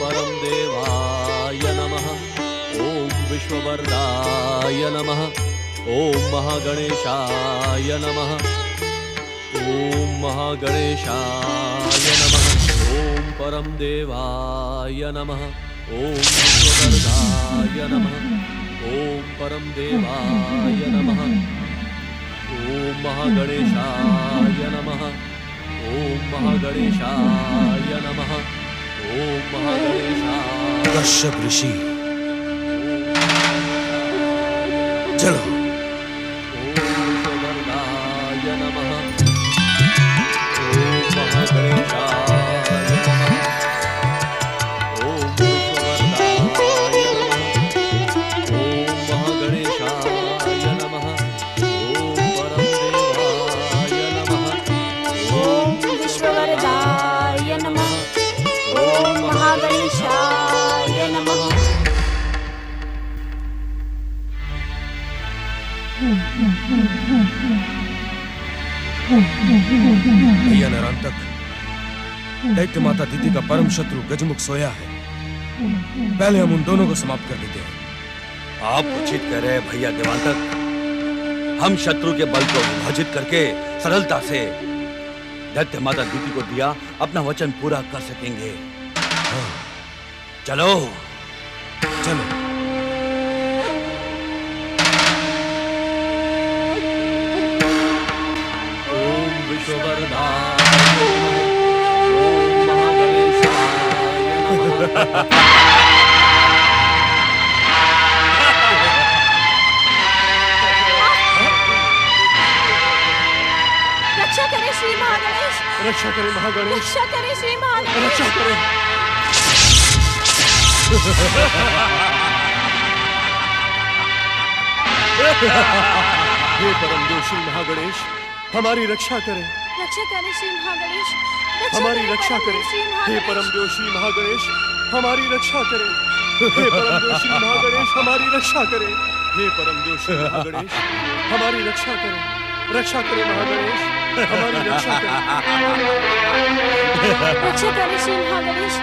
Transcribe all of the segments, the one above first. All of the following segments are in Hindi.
परम देवाय नमः। ओम विश्ववरदाय नमः। ओम महागणेशाय नमः। ओम महागणेशाय नमः। ओम परम देवाय नमः। ओम विश्ववरदाय नमः। ओम परम देवाय नमः। ओम महागणेशाय नमः। ओम महागणेशाय नमः। ओम महागणेशाय। कश्यप ऋषि चलो। ओम विश्ववरदाय नमः। ओम महागणेशाय नमः। ओम विश्ववरदाय नमः। ओम महागणेशाय नमः। ओम परम देवाय नमः। ओम विश्ववरदाय नमः। ओम महागणेशाय नमः। भैया नरांतक, दैत्य माता दीदी का परम शत्रु गजमुख सोया है। पहले हम उन दोनों को समाप्त कर देते हैं। आप उचित कह रहे हैं भैया देवांतक। हम शत्रु के बल को विभाजित करके सरलता से दैत्य माता दीदी को दिया अपना वचन पूरा कर सकेंगे। हाँ। चलो चलो। ओम विश्ववरदाय नमः। ओम महागणेशाय नमः। रक्षा करें श्री महागणेश। रक्षा करें महागणेश। रक्षा करें श्री महागणेश। रक्षा करें। हे परम दोषी महागणेश, हमारी रक्षा करें। रक्षा करें श्री महागणेश। हमारी रक्षा करें। हे परम दोषी महागणेश, हमारी रक्षा करें। हे परम दोषी महागणेश, हमारी रक्षा करें। हे परम दोषी महागणेश, हमारी रक्षा करें। रक्षा करें महागणेश, हमारी रक्षा करें। रक्षा करें श्री महागणेश।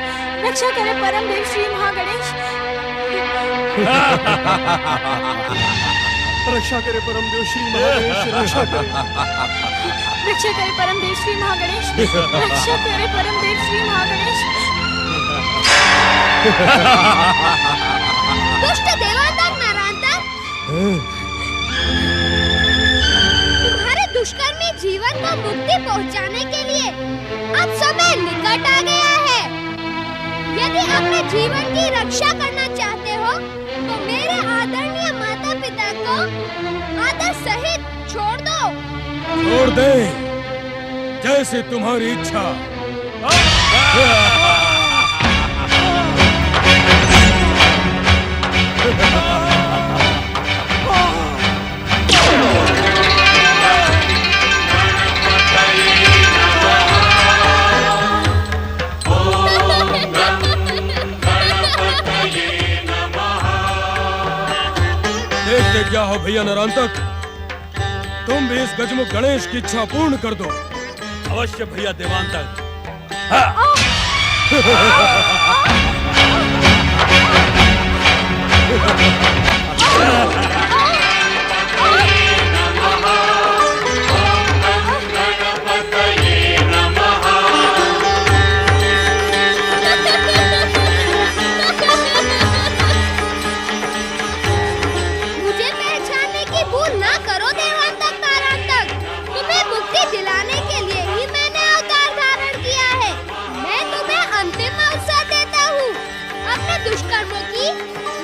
रक्षा करें परम देव श्री महागणेश। रक्षा करें परम देव श्री महागणेश। रक्षा करें। रक्षा करें परम देव श्री महागणेश। रक्षा करें परम देव श्री महागणेश। दुष्ट देवांतक नरांतक, तुम्हारे दुष्कर्मी जीवन को मुक्ति पहुंचाने के लिए अब समय निकट आ गया है। यदि अपने जीवन की रक्षा करना चाहते हो तो मेरे आदरणीय माता पिता को आदर सहित छोड़ दो। छोड़ दे, जैसे तुम्हारी इच्छा। देखते क्या हो भैया नरांतक, तुम भी इस गजमुख गणेश की इच्छा पूर्ण कर दो। अवश्य भैया देवांतक। मुझे पहचानने की भूल ना करो देवांतक तारांतक। तुम्हें मुक्ति दिलाने के लिए ही मैंने अवतार धारण किया है। मैं तुम्हें अंतिम अवसर देता हूँ। अपने दुष्कर्मों की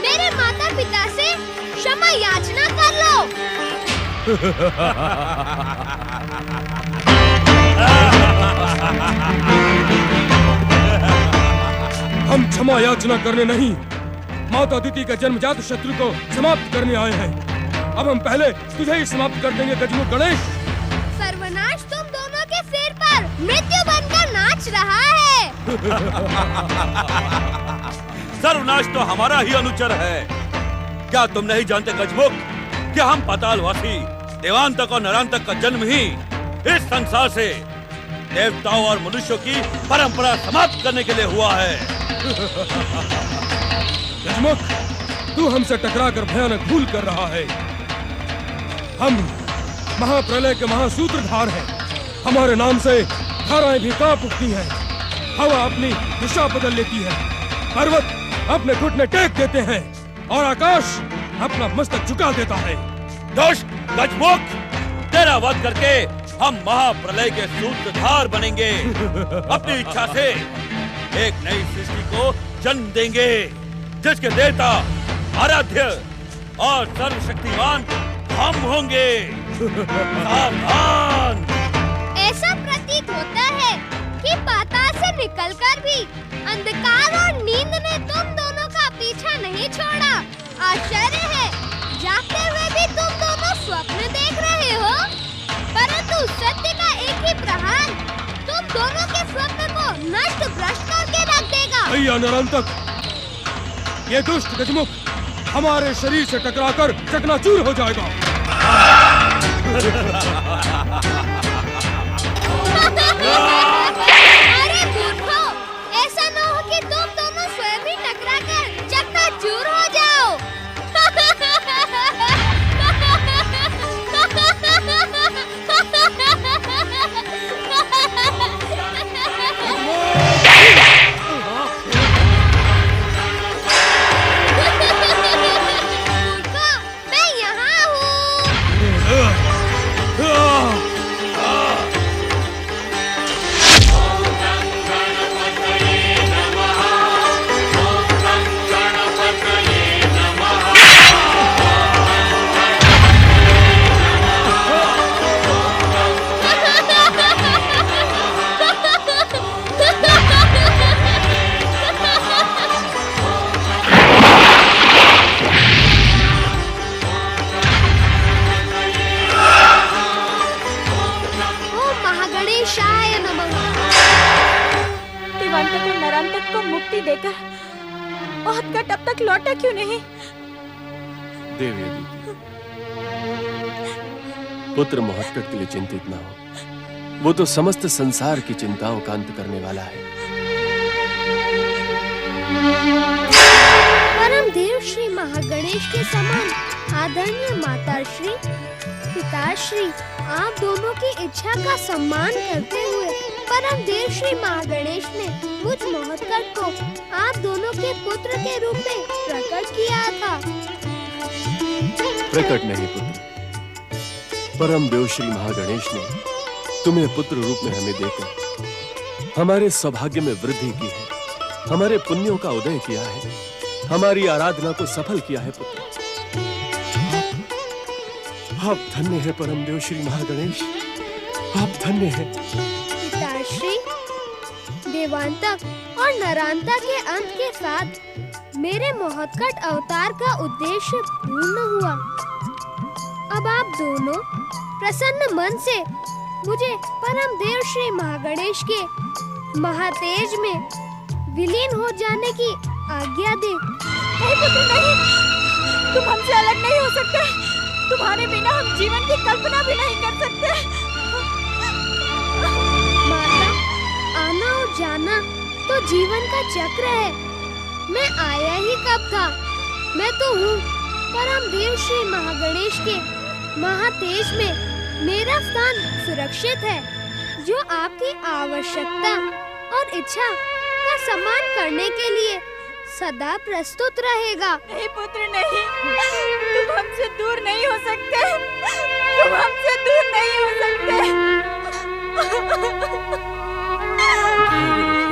मेरे माता पिता से क्षमा याचना कर लो। हम क्षमा याचना करने नहीं, माता दीदी के जन्मजात शत्रु को समाप्त करने आए हैं। अब हम पहले तुझे ही समाप्त कर देंगे गजमुख गणेश। सर्वनाश तुम दोनों के सिर पर मृत्यु बनकर नाच रहा है। सर्वनाश तो हमारा ही अनुचर है। क्या तुम नहीं जानते गजमुख कि हम पातालवासी देवांतक और नरांतक का जन्म ही इस संसार से देवताओं और मनुष्यों की परंपरा समाप्त करने के लिए हुआ है। गजमुख, तू हमसे टकराकर भयानक भूल कर रहा है। हम महाप्रलय के महासूत्रधार हैं। हमारे नाम से धाराएं भी कांप उठती हैं, हवा अपनी दिशा बदल लेती है, पर्वत अपने घुटने टेक देते हैं और आकाश अपना मस्तक झुका देता है। दुष्ट गजमुख, तेरा वध करके हम महाप्रलय के सूत्रधार बनेंगे। अपनी इच्छा से एक नई सृष्टि को जन्म देंगे, जिसके देवता, आराध्य और सर्वशक्तिमान हम होंगे। सावधान! ऐसा प्रतीत होता है कि पाताल से निकलकर भी अंधकार और नींद ने तुम दोनों का पीछा नहीं छोड़ा। आश्चर्य है, जागते हुए भी तुम दोनों स्वप्न देख रहे हो, परंतु सत्य का एक ही प्रहार तुम दोनों के स्वप्न को नष्ट भ्रष्ट करके रख देगा। भैया निरंतक, ये दुष्ट गजमुख हमारे शरीर से टकराकर चकनाचूर हो जाएगा। अरे मूर्खों, ऐसा न हो कि तुम दोनों स्वयं ही टकराकर चकनाचूर हो जाओ। मूर्खों, मैं यहाँ हूँ। देवांतक और नरांतक को मुक्ति देकर महत्कट अब तक लौटा क्यों नहीं? देवी अदिति, पुत्र महत्कट के लिए चिंतित ना हो, वो तो समस्त संसार की चिंताओं का अंत करने वाला है। परम देव श्री महागणेश के समान आदरणीय माताश्री, पिताश्री, आप दोनों की इच्छा का सम्मान करते हुए परम देव श्री महागणेश ने मुझ महत्कट को आप दोनों के पुत्र के रूप में प्रकट किया था। प्रकट नहीं पुत्र, परम देव श्री महागणेश ने तुम्हें पुत्र रूप में हमें देकर हमारे सौभाग्य में वृद्धि की है, हमारे पुण्यों का उदय किया है, हमारी आराधना को सफल किया है। पुत्र, आप धन्य है परम देव श्री महागणेश, आप धन्य है। पिताश्री, देवांतक और नरांतक के अंत के साथ मेरे महत्कट अवतार का उद्देश्य पूर्ण हुआ। अब आप दोनों प्रसन्न मन से मुझे परम देव श्री महागणेश के महातेज में विलीन हो जाने की आज्ञा दे। नहीं पुत्र नहीं, तुम हमसे अलग नहीं हो सकते। तुम्हारे बिना हम जीवन की कल्पना भी नहीं कर सकते। माता, आना और जाना तो जीवन का चक्र है। मैं आया ही कब था? मैं तो हूँ। परम देव श्री महागणेश के महातेज में मेरा स्थान सुरक्षित है, जो आपकी आवश्यकता और इच्छा का सम्मान करने के लिए सदा प्रस्तुत रहेगा। नहीं पुत्र नहीं, तुम हमसे दूर नहीं हो सकते, तुम हमसे दूर नहीं हो सकते।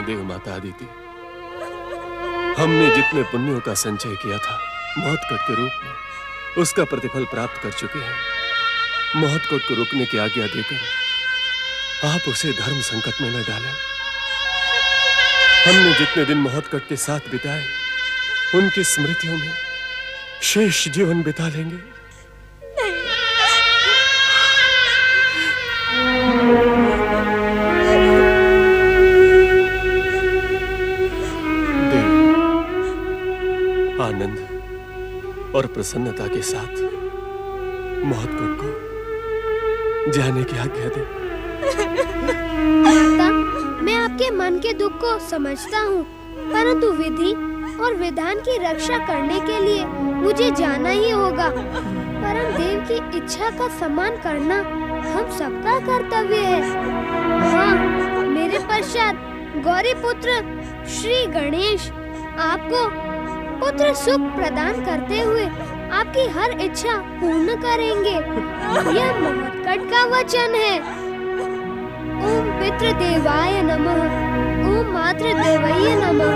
देव माता अदिति, हमने जितने पुण्यों का संचय किया था महत्कट के रूप में, उसका प्रतिफल प्राप्त कर चुके हैं। महत्कट को रुकने की आज्ञा देकर आप उसे धर्म संकट में न डालें। हमने जितने दिन महत्कट के साथ बिताए, उनकी स्मृतियों में शेष जीवन बिता लेंगे। देवी, आनंद और प्रसन्नता के साथ महत्कट को जाने की आज्ञा दे। आपके मन के दुख को समझता हूँ, परंतु विधि और विधान की रक्षा करने के लिए मुझे जाना ही होगा। परम देव की इच्छा का सम्मान करना हम सबका कर्तव्य है। हाँ, मेरे पश्चात गौरी पुत्र श्री गणेश आपको पुत्र सुख प्रदान करते हुए आपकी हर इच्छा पूर्ण करेंगे। यह महत्कट का वचन है। ओम पितृदेवाय नमः। ओम मातृदेवये नमः।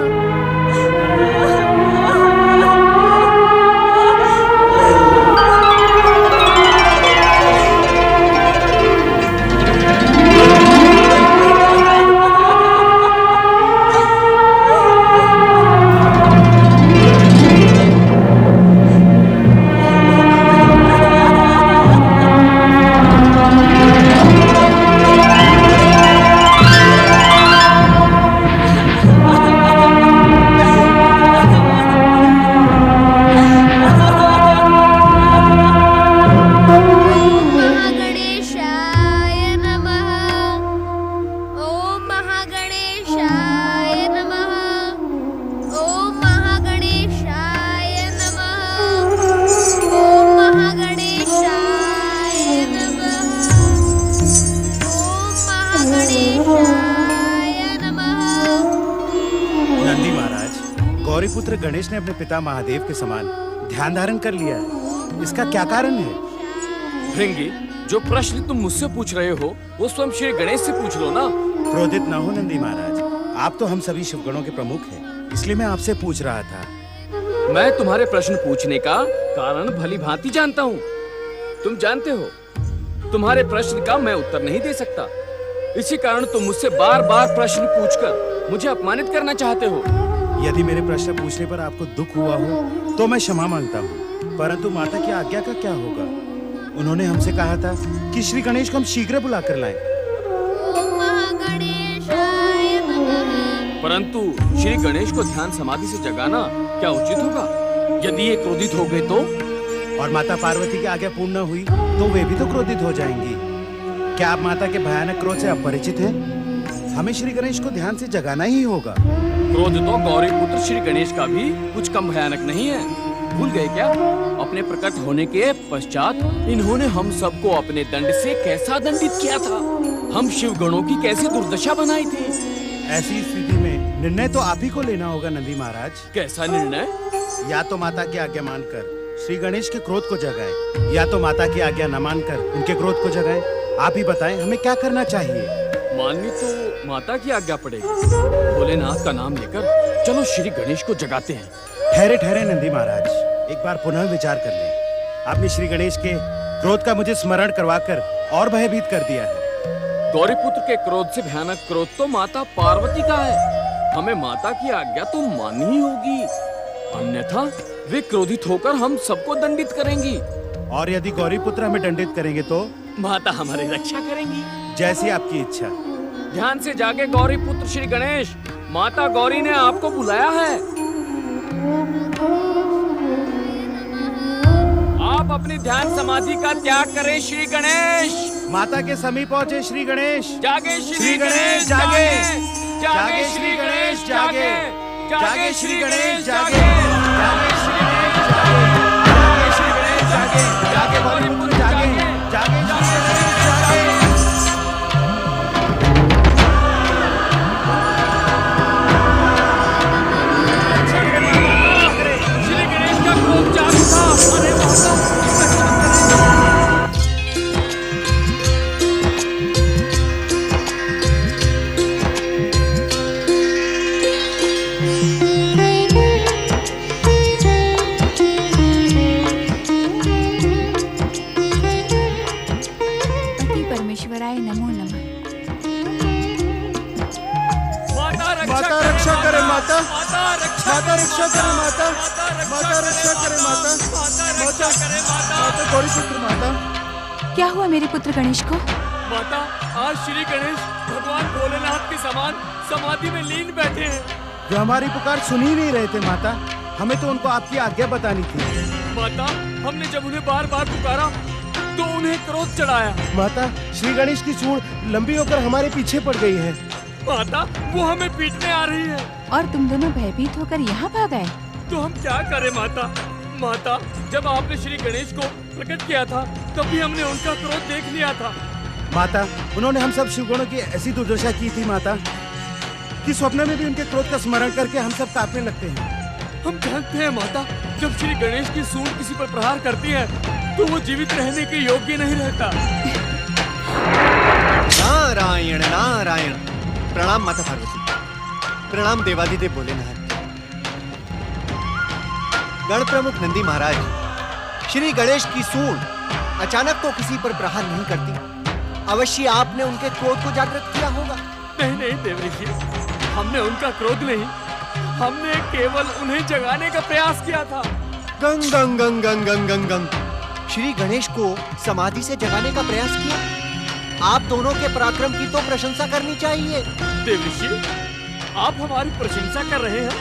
पुत्र गणेश ने अपने पिता महादेव के समान ध्यान धारण कर लिया है। इसका क्या कारण है? भृंगी, जो प्रश्न तुम मुझसे पूछ रहे हो वो स्वयं श्री गणेश से पूछ लो ना। क्रोधित न हो नंदी महाराज, आप तो हम सभी शिवगणों के प्रमुख हैं, इसलिए मैं आपसे पूछ रहा था। मैं तुम्हारे प्रश्न पूछने का कारण भली भांति जानता हूँ। तुम जानते हो तुम्हारे प्रश्न का मैं उत्तर नहीं दे सकता, इसी कारण तुम मुझसे बार बार प्रश्न पूछकर मुझे अपमानित करना चाहते हो। यदि मेरे प्रश्न पूछने पर आपको दुख हुआ हो तो मैं क्षमा मांगता हूँ, परंतु माता की आज्ञा का क्या होगा? उन्होंने हमसे कहा था कि श्री गणेश को हम शीघ्र बुला कर लाएं। परंतु श्री गणेश को ध्यान समाधि से जगाना क्या उचित होगा? यदि ये क्रोधित हो गए तो? और माता पार्वती की आज्ञा पूर्ण न हुई तो वे भी तो क्रोधित हो जाएंगी। क्या आप माता के भयानक क्रोध से अपरिचित हैं? हमें श्री गणेश को ध्यान से जगाना ही होगा। क्रोध तो गौरी पुत्र श्री गणेश का भी कुछ कम भयानक नहीं है। भूल गए क्या? अपने प्रकट होने के पश्चात इन्होंने हम सबको अपने दंड से कैसा दंडित किया था, हम शिव गणों की कैसी दुर्दशा बनाई थी। ऐसी स्थिति में निर्णय तो आप ही को लेना होगा नंदी महाराज। कैसा निर्णय? या तो माता की आज्ञा मानकर श्री गणेश के क्रोध को जगाए, या तो माता की आज्ञा न मानकर उनके क्रोध को जगाए। आप ही बताएं हमें क्या करना चाहिए। माननी तो माता की आज्ञा पड़ेगी। भोलेनाथ का नाम लेकर चलो श्री गणेश को जगाते हैं। ठहरे ठहरे नंदी महाराज, एक बार पुनः विचार कर लें। आपने श्री गणेश के क्रोध का मुझे स्मरण करवाकर और भयभीत कर दिया है। गौरी पुत्र के क्रोध से भयानक क्रोध तो माता पार्वती का है। हमें माता की आज्ञा तो माननी ही होगी, अन्यथा वे क्रोधित होकर हम सबको दंडित करेंगी। और यदि गौरी पुत्र हमें दंडित करेंगे तो? माता हमारी रक्षा करेंगी। जैसी आपकी इच्छा। ध्यान से जागे गौरी पुत्र श्री गणेश, माता गौरी ने आपको बुलाया है। आप अपनी ध्यान समाधि का त्याग करें श्री गणेश। माता के समीप पहुँचे श्री गणेश। जागे श्री गणेश जागे, जागे श्री गणेश जागे, जागे श्री गणेश जागे, जागे श्री गणेश जागे, जागे श्री गणेश जागे, जागे गौरी पुत्र जागे, जागे श्री गणेश जागे। श्री गणेश का क्रोध जाग उठा। अरे माता माता रक्षा करे माता, माता रक्षा करे माता, माता माता गौरी पुत्र माता। क्या हुआ मेरे पुत्र गणेश को? माता, आज श्री गणेश भगवान भोलेनाथ के समान समाधि में लीन बैठे हैं। जो हमारी पुकार सुन ही नहीं रहे थे माता, हमें तो उनको आपकी आज्ञा बतानी थी। माता, हमने जब उन्हें बार बार पुकारा तो उन्हें क्रोध चढ़ाया। माता, श्री गणेश की सूंड लंबी होकर हमारे पीछे पड़ गई है। माता, वो हमें पीटने आ रही है। और तुम दोनों भयभीत होकर यहाँ भाग आए। तो हम क्या करें माता? माता, जब आपने श्री गणेश को प्रकट किया था तभी हमने उनका क्रोध देख लिया था। माता, उन्होंने हम सब शिवगणों की ऐसी दुर्दशा की थी माता कि स्वप्न में भी उनके क्रोध का स्मरण करके हम सब कांपने लगते हैं। हम जानते हैं माता, जब श्री गणेश की सूंड किसी पर प्रहार करती है तो वो जीवित रहने के योग्य नहीं रहता। नारायण नारायण। प्रणाम माता पार्वती, प्रणाम देवादिदेव भोलेनाथ। गण प्रमुख नंदी महाराज, श्री गणेश की सूंड अचानक तो किसी पर प्रहार नहीं करती। अवश्य आपने उनके क्रोध को जागृत किया होगा। नहीं नहीं देवऋषि, हमने उनका क्रोध नहीं, हमने केवल उन्हें जगाने का प्रयास किया था। गंग गंग गंग गंग गंग गंग गंग। श्री गणेश को समाधि से जगाने का प्रयास किया। आप दोनों के पराक्रम की तो प्रशंसा करनी चाहिए। देवऋषि, आप हमारी प्रशंसा कर रहे हैं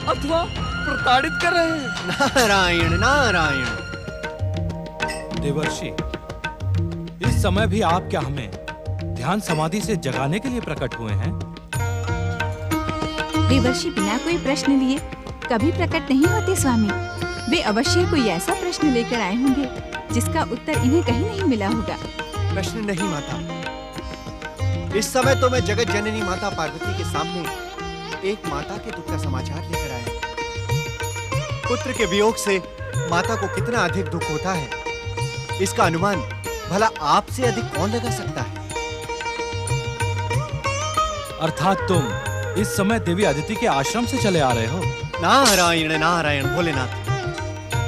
अथवा प्रताड़ित कर रहे हैं? नारायण नारायण। देवर्षि, इस समय भी आप क्या हमें ध्यान समाधि से जगाने के लिए प्रकट हुए हैं? देवर्षि बिना कोई प्रश्न लिए कभी प्रकट नहीं होते स्वामी। वे अवश्य कोई ऐसा प्रश्न लेकर आए होंगे जिसका उत्तर इन्हें कहीं नहीं मिला होगा। प्रश्न नहीं माता, इस समय तो मैं जगत जननी माता पार्वती के सामने एक माता के दुख का समाचार लेकर आया। पुत्र के वियोग से माता को कितना अधिक दुख होता है, इसका अनुमान भला आपसे अधिक कौन लगा सकता है? अर्थात तुम इस समय देवी अदिति के आश्रम से चले आ रहे हो? नारायण नारायण भोलेनाथ,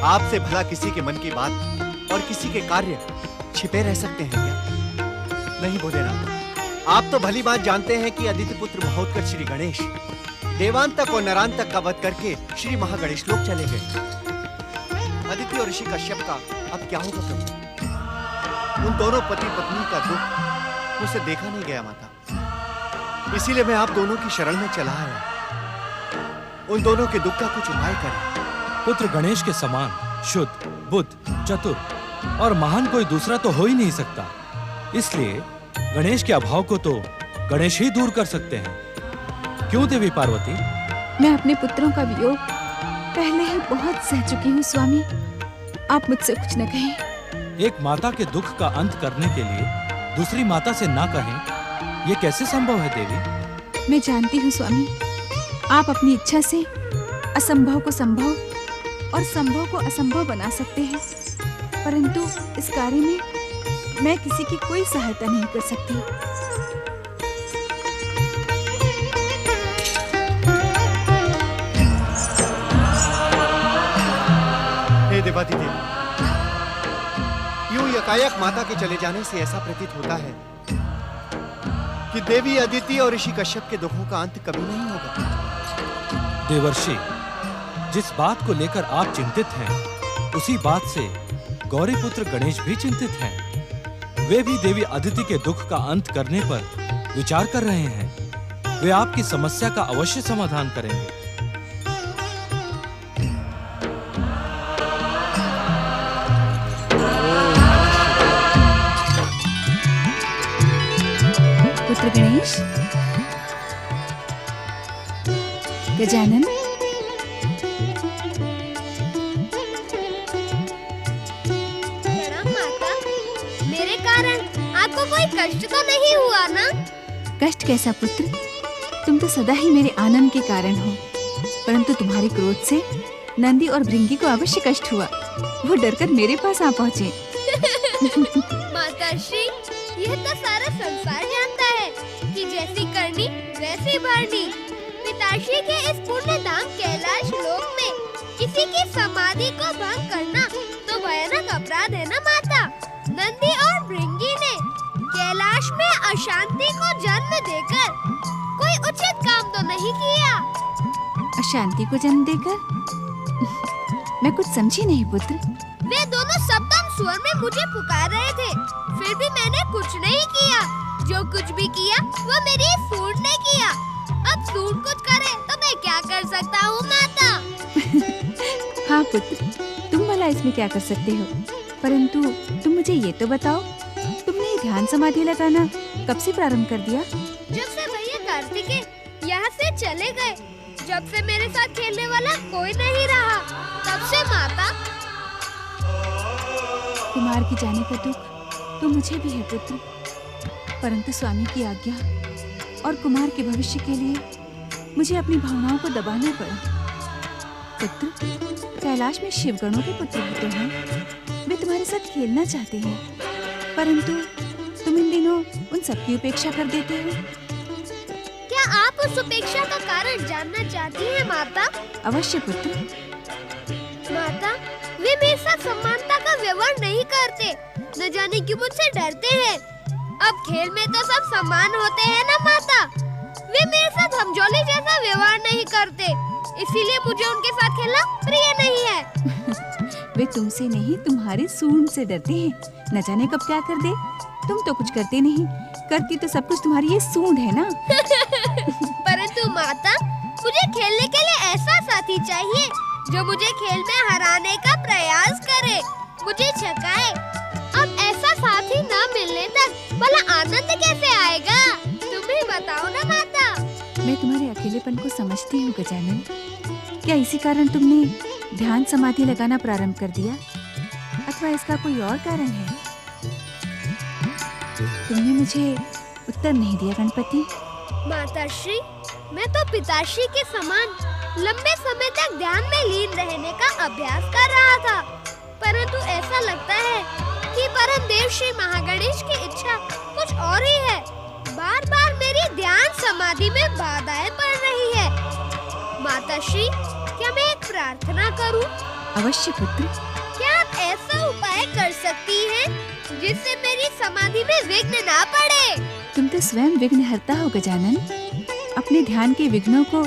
आपसे भला किसी के मन की बात और किसी के कार्य छिपे रह सकते हैं क्या? नहीं भोलेनाथ, आप तो भली बात जानते हैं कि अदिति पुत्र महोत्कच श्री गणेश देवांतक और नरांतक का वध करके श्री महागणेश लोक चले गए। अदिति और ऋषि कश्यप का अब क्या होगा प्रभु? उन दोनों पति पत्नी का दुख मुझसे देखा नहीं गया माता, इसीलिए मैं आप दोनों की शरण में चला आया। उन दोनों के दुख का कुछ उपाय करें। पुत्र गणेश के समान शुद्ध, बुद्ध, चतुर और महान कोई दूसरा तो हो ही नहीं सकता। इसलिए गणेश के अभाव को तो गणेश ही दूर कर सकते हैं। क्यों देवी पार्वती? मैं अपने पुत्रों का वियोग पहले ही बहुत सह चुकी हूँ स्वामी। आप मुझसे कुछ न कहें। एक माता के दुख का अंत करने के लिए दूसरी माता से ना कहें, ये कैसे संभव है देवी? मैं जानती हूँ स्वामी, आप अपनी इच्छा से असंभव को संभव और संभव को असंभव बना सकते हैं, परंतु इस कार्य में मैं किसी की कोई सहायता नहीं कर सकती। हे देवादिदेव, यूं यकायक माता के चले जाने से ऐसा प्रतीत होता है कि देवी अदिति और ऋषि कश्यप के दुखों का अंत कभी नहीं होगा। देवर्षि, जिस बात को लेकर आप चिंतित हैं, उसी बात से गौरी पुत्र गणेश भी चिंतित हैं। वे भी देवी अदिति के दुख का अंत करने पर विचार कर रहे हैं। वे आपकी समस्या का अवश्य समाधान करेंगे। पुत्र गणेश, गजानन, प्रणाम माता। मेरे कारण आपको कोई कष्ट तो नहीं हुआ ना? कष्ट कैसा पुत्र, तुम तो सदा ही मेरे आनंद के कारण हो, परंतु तुम्हारे क्रोध से नंदी और भृंगी को अवश्य कष्ट हुआ। वो डरकर मेरे पास आ पहुँचे। माताश्री, यह तो सारा संसार जानता है कि जैसी करनी वैसी भरनी। पिताश्री के इस पुण्य धाम कैलाश लोक में किसी की समाधि को भंग करना तो भयानक अपराध है ना माता। नंदी और भृंगी ने कैलाश में अशांति को जन्म देकर कोई उचित काम तो नहीं किया। अशांति को जन्म देकर? मैं कुछ समझी नहीं पुत्र। वे दोनों सप्तम स्वर में मुझे पुकार रहे थे, फिर भी मैंने कुछ नहीं किया। जो कुछ भी किया वो मेरी सूंड ने किया। अब सूंड कुछ करे तो मैं क्या कर सकता हूँ माता? हाँ पुत्र, तुम भला इसमें क्या कर सकते हो, परंतु तुम मुझे ये तो बताओ, तुमने ये ध्यान समाधि लगाना कब से प्रारंभ कर दिया? जब से भैया कार्तिकेय यहाँ से चले गए। जब से मेरे साथ खेलने वाला कोई नहीं रहा, तब से माता। कुमार के जाने का दुख तो मुझे भी है पुत्र, परंतु स्वामी की आज्ञा और कुमार के भविष्य के लिए मुझे अपनी भावनाओं को दबाना पड़ा। पुत्र, कैलाश में शिवगणों के पुत्र होते हैं, वे तुम्हारे साथ खेलना चाहते हैं, परंतु तुम इन दिनों उन सबकी उपेक्षा कर देते हो। क्या आप उस उपेक्षा का कारण जानना चाहती हैं माता? अवश्य पुत्र। माता, वे मेरे साथ समानता का व्यवहार नहीं करते, न जाने क्यों मुझसे डरते हैं। अब खेल में तो सब समान होते हैं ना माता। वे मेरे साथ हमजोली जैसा व्यवहार नहीं करते, इसीलिए मुझे उनके साथ खेलना प्रिय नहीं है। वे तुमसे नहीं, तुम्हारे सूंड से डरते हैं, न जाने कब क्या कर दे। तुम तो कुछ करते नहीं, करती तो सब कुछ तुम्हारी ये सूंड है ना। परंतु माता, मुझे खेलने के लिए ऐसा साथी चाहिए जो मुझे खेल में हराने का प्रयास करे, मुझे छकाए। अब ऐसा साथी न मिलने तक भला आनंद कैसे आएगा? तुम ही बताओ ना माता। मैं तुम्हारे अकेलेपन को समझती हूँ गजानन। क्या इसी कारण तुमने ध्यान समाधि लगाना प्रारंभ कर दिया, अथवा इसका कोई और कारण है? तुमने मुझे उत्तर नहीं दिया गणपति। माताश्री, मैं तो पिताश्री के समान लंबे समय तक ध्यान में लीन रहने का अभ्यास कर रहा था, परंतु ऐसा लगता है कि परम देव श्री महागणेश की इच्छा कुछ और ही है। बार बार मेरी ध्यान समाधि में बाधाएं पड़ रही है। माताश्री, क्या मैं एक प्रार्थना करूं? अवश्य पुत्र। क्या आप ऐसा उपाय कर सकती हैं जिससे मेरी समाधि में विघ्न ना पड़े? तुम तो स्वयं विघ्नहर्ता हो गजानन। अपने ध्यान के विघ्नों को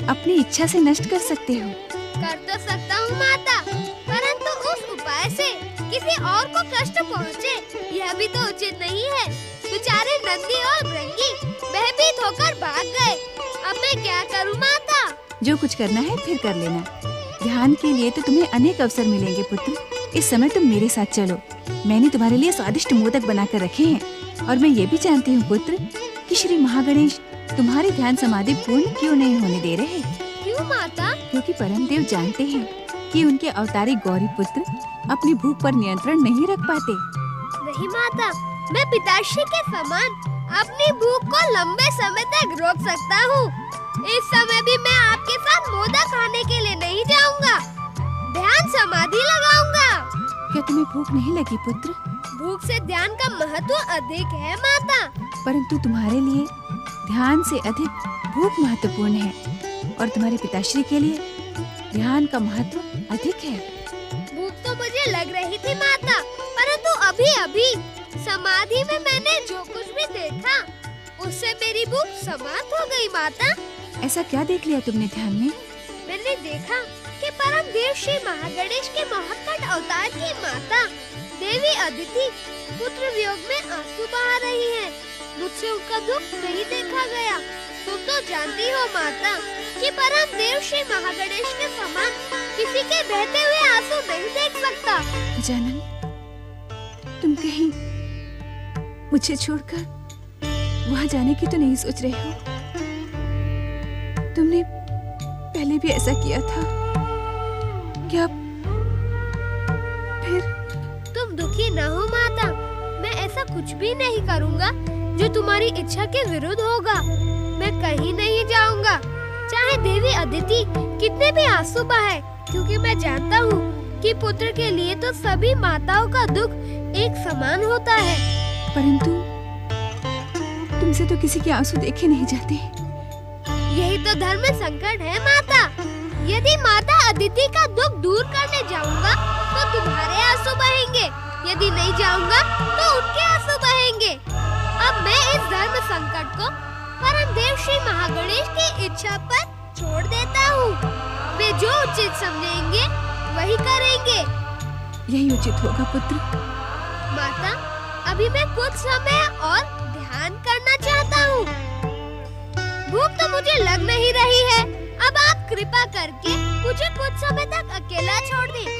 अपनी इच्छा से नष्ट कर सकते हो। कर तो सकता हूँ माता, परंतु उस उपाय से किसी और को कष्ट पहुँचे, यह भी तो उचित नहीं है। बेचारे नंदी और भृंगी भयभीत होकर भाग गए। अब मैं क्या करूँ माता? जो कुछ करना है फिर कर लेना। ध्यान के लिए तो तुम्हें अनेक अवसर मिलेंगे पुत्र। इस समय तुम मेरे साथ चलो। मैंने तुम्हारे लिए स्वादिष्ट मोदक बनाकर रखे हैं, और मैं ये भी जानती हूँ पुत्र कि श्री महागणेश तुम्हारी ध्यान समाधि पूर्ण क्यों नहीं होने दे रहे। क्यों माता? क्योंकि परम देव जानते हैं कि उनके अवतारी गौरी पुत्र अपनी भूख पर नियंत्रण नहीं रख पाते। नहीं माता, मैं पिताश्री के समान अपनी भूख को लंबे समय तक रोक सकता हूँ। इस समय भी मैं आपके साथ मोदक खाने के लिए नहीं जाऊंगा, ध्यान समाधि लगाऊंगा। क्या तुम्हें भूख नहीं लगी पुत्र? भूख से ध्यान का महत्व अधिक है माता। परंतु तुम्हारे लिए ध्यान से अधिक भूख महत्वपूर्ण है, और तुम्हारे पिताश्री के लिए ध्यान का महत्व अधिक है। भूख तो मुझे लग रही थी माता, परंतु अभी अभी समाधि में मैंने जो कुछ भी देखा उससे मेरी भूख समाप्त हो गई माता। ऐसा क्या देख लिया तुमने ध्यान में? मैंने देखा कि परम देव श्री महागणेश के महाकट अवतार की माता देवी अदिति पुत्र वियोग में आंसू बहा रही है। मुझसे उनका दुख नहीं देखा गया। तुम तो जानती हो माता कि परम देव श्री महागणेश के समान किसी के बहते हुए आंसू नहीं देख सकता। गजानन, तुम कहीं मुझे छोड़कर वहाँ जाने की तो नहीं सोच रहे हो? तुमने पहले भी ऐसा किया था, क्या फिर? तुम दुखी न हो माता, मैं ऐसा कुछ भी नहीं करूँगा जो तुम्हारी इच्छा के विरुद्ध होगा। मैं कहीं नहीं जाऊँगा, चाहे देवी अदिति कितने भी आंसू बहाए, क्योंकि मैं जानता हूँ कि पुत्र के लिए तो सभी माताओं का दुख एक समान होता है। परंतु तुमसे तो किसी के आंसू देखे नहीं जाते। यही तो धर्म संकट है माता। यदि माता अदिति का दुख दूर करने जाऊंगा तो तुम्हारे आंसू बहेंगे, यदि नहीं जाऊंगा तो उनके आंसू बहेंगे। अब मैं इस धर्म संकट को परम देव श्री महागणेश की इच्छा पर छोड़ देता हूँ। वे जो उचित समझेंगे वही करेंगे। यही उचित होगा पुत्र। माता, अभी मैं कुछ समय और ध्यान करना चाहता हूँ। भूख तो मुझे लग नहीं रही है। अब आप कृपा करके मुझे कुछ समय तक अकेला छोड़ दें।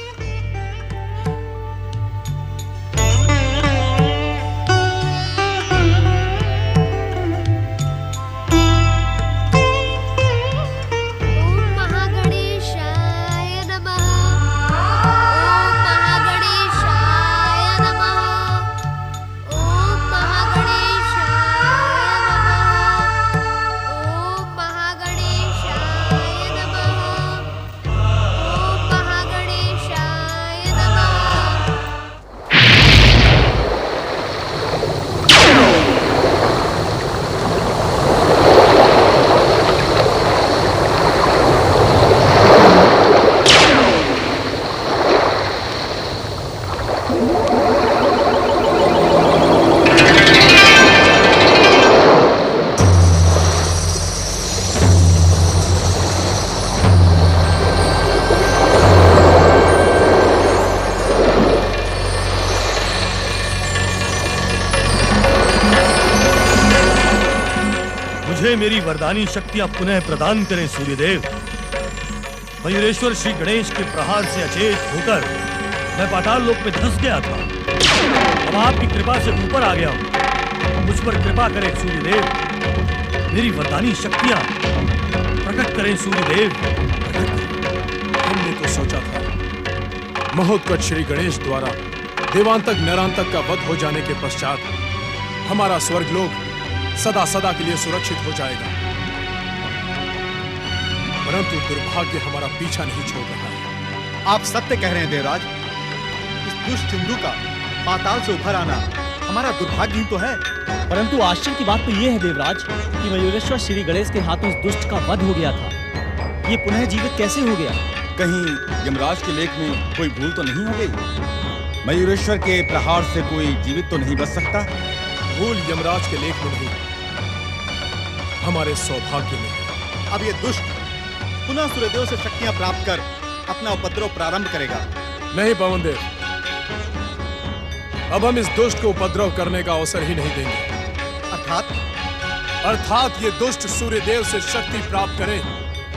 मुझे मेरी वरदानी शक्तियां पुनः प्रदान करें सूर्यदेव। मयूरेश्वर श्री गणेश के प्रहार से अचेत होकर मैं पाताल लोक में धंस गया था। अब आपकी कृपा से ऊपर आ गया हूं। मुझ पर कृपा करें सूर्यदेव, मेरी वरदानी शक्तियां प्रकट करें सूर्यदेव। हमने तो सोचा था महोत्कट श्री गणेश द्वारा देवांतक नरांतक का वध हो जाने के पश्चात हमारा स्वर्गलोक सदा सदा के लिए सुरक्षित हो जाएगा, परंतु दुर्भाग्य हमारा पीछा नहीं छोड़ रहा है। आप सत्य कह रहे हैं देवराज। इस दुष्ट सिंधु का पाताल से उभर आना हमारा दुर्भाग्य ही तो है। परंतु आश्चर्य की बात तो ये है देवराज कि मयूरेश्वर श्री गणेश के हाथों इस दुष्ट का वध हो गया था। ये पुनः जीवित कैसे हो गया? कहीं यमराज के लेख में कोई भूल तो नहीं हो गई? मयूरेश्वर के प्रहार से कोई जीवित तो नहीं बच सकता? भूल यमराज के लेख में नहीं, हमारे सौभाग्य में है। अब ये दुष्ट पुनः सूर्यदेव से शक्तियां प्राप्त कर अपना उपद्रव प्रारंभ करेगा। नहीं पवनदेव, अब हम इस दुष्ट को उपद्रव करने का अवसर ही नहीं देंगे। अर्थात ये दुष्ट सूर्यदेव से शक्ति प्राप्त करे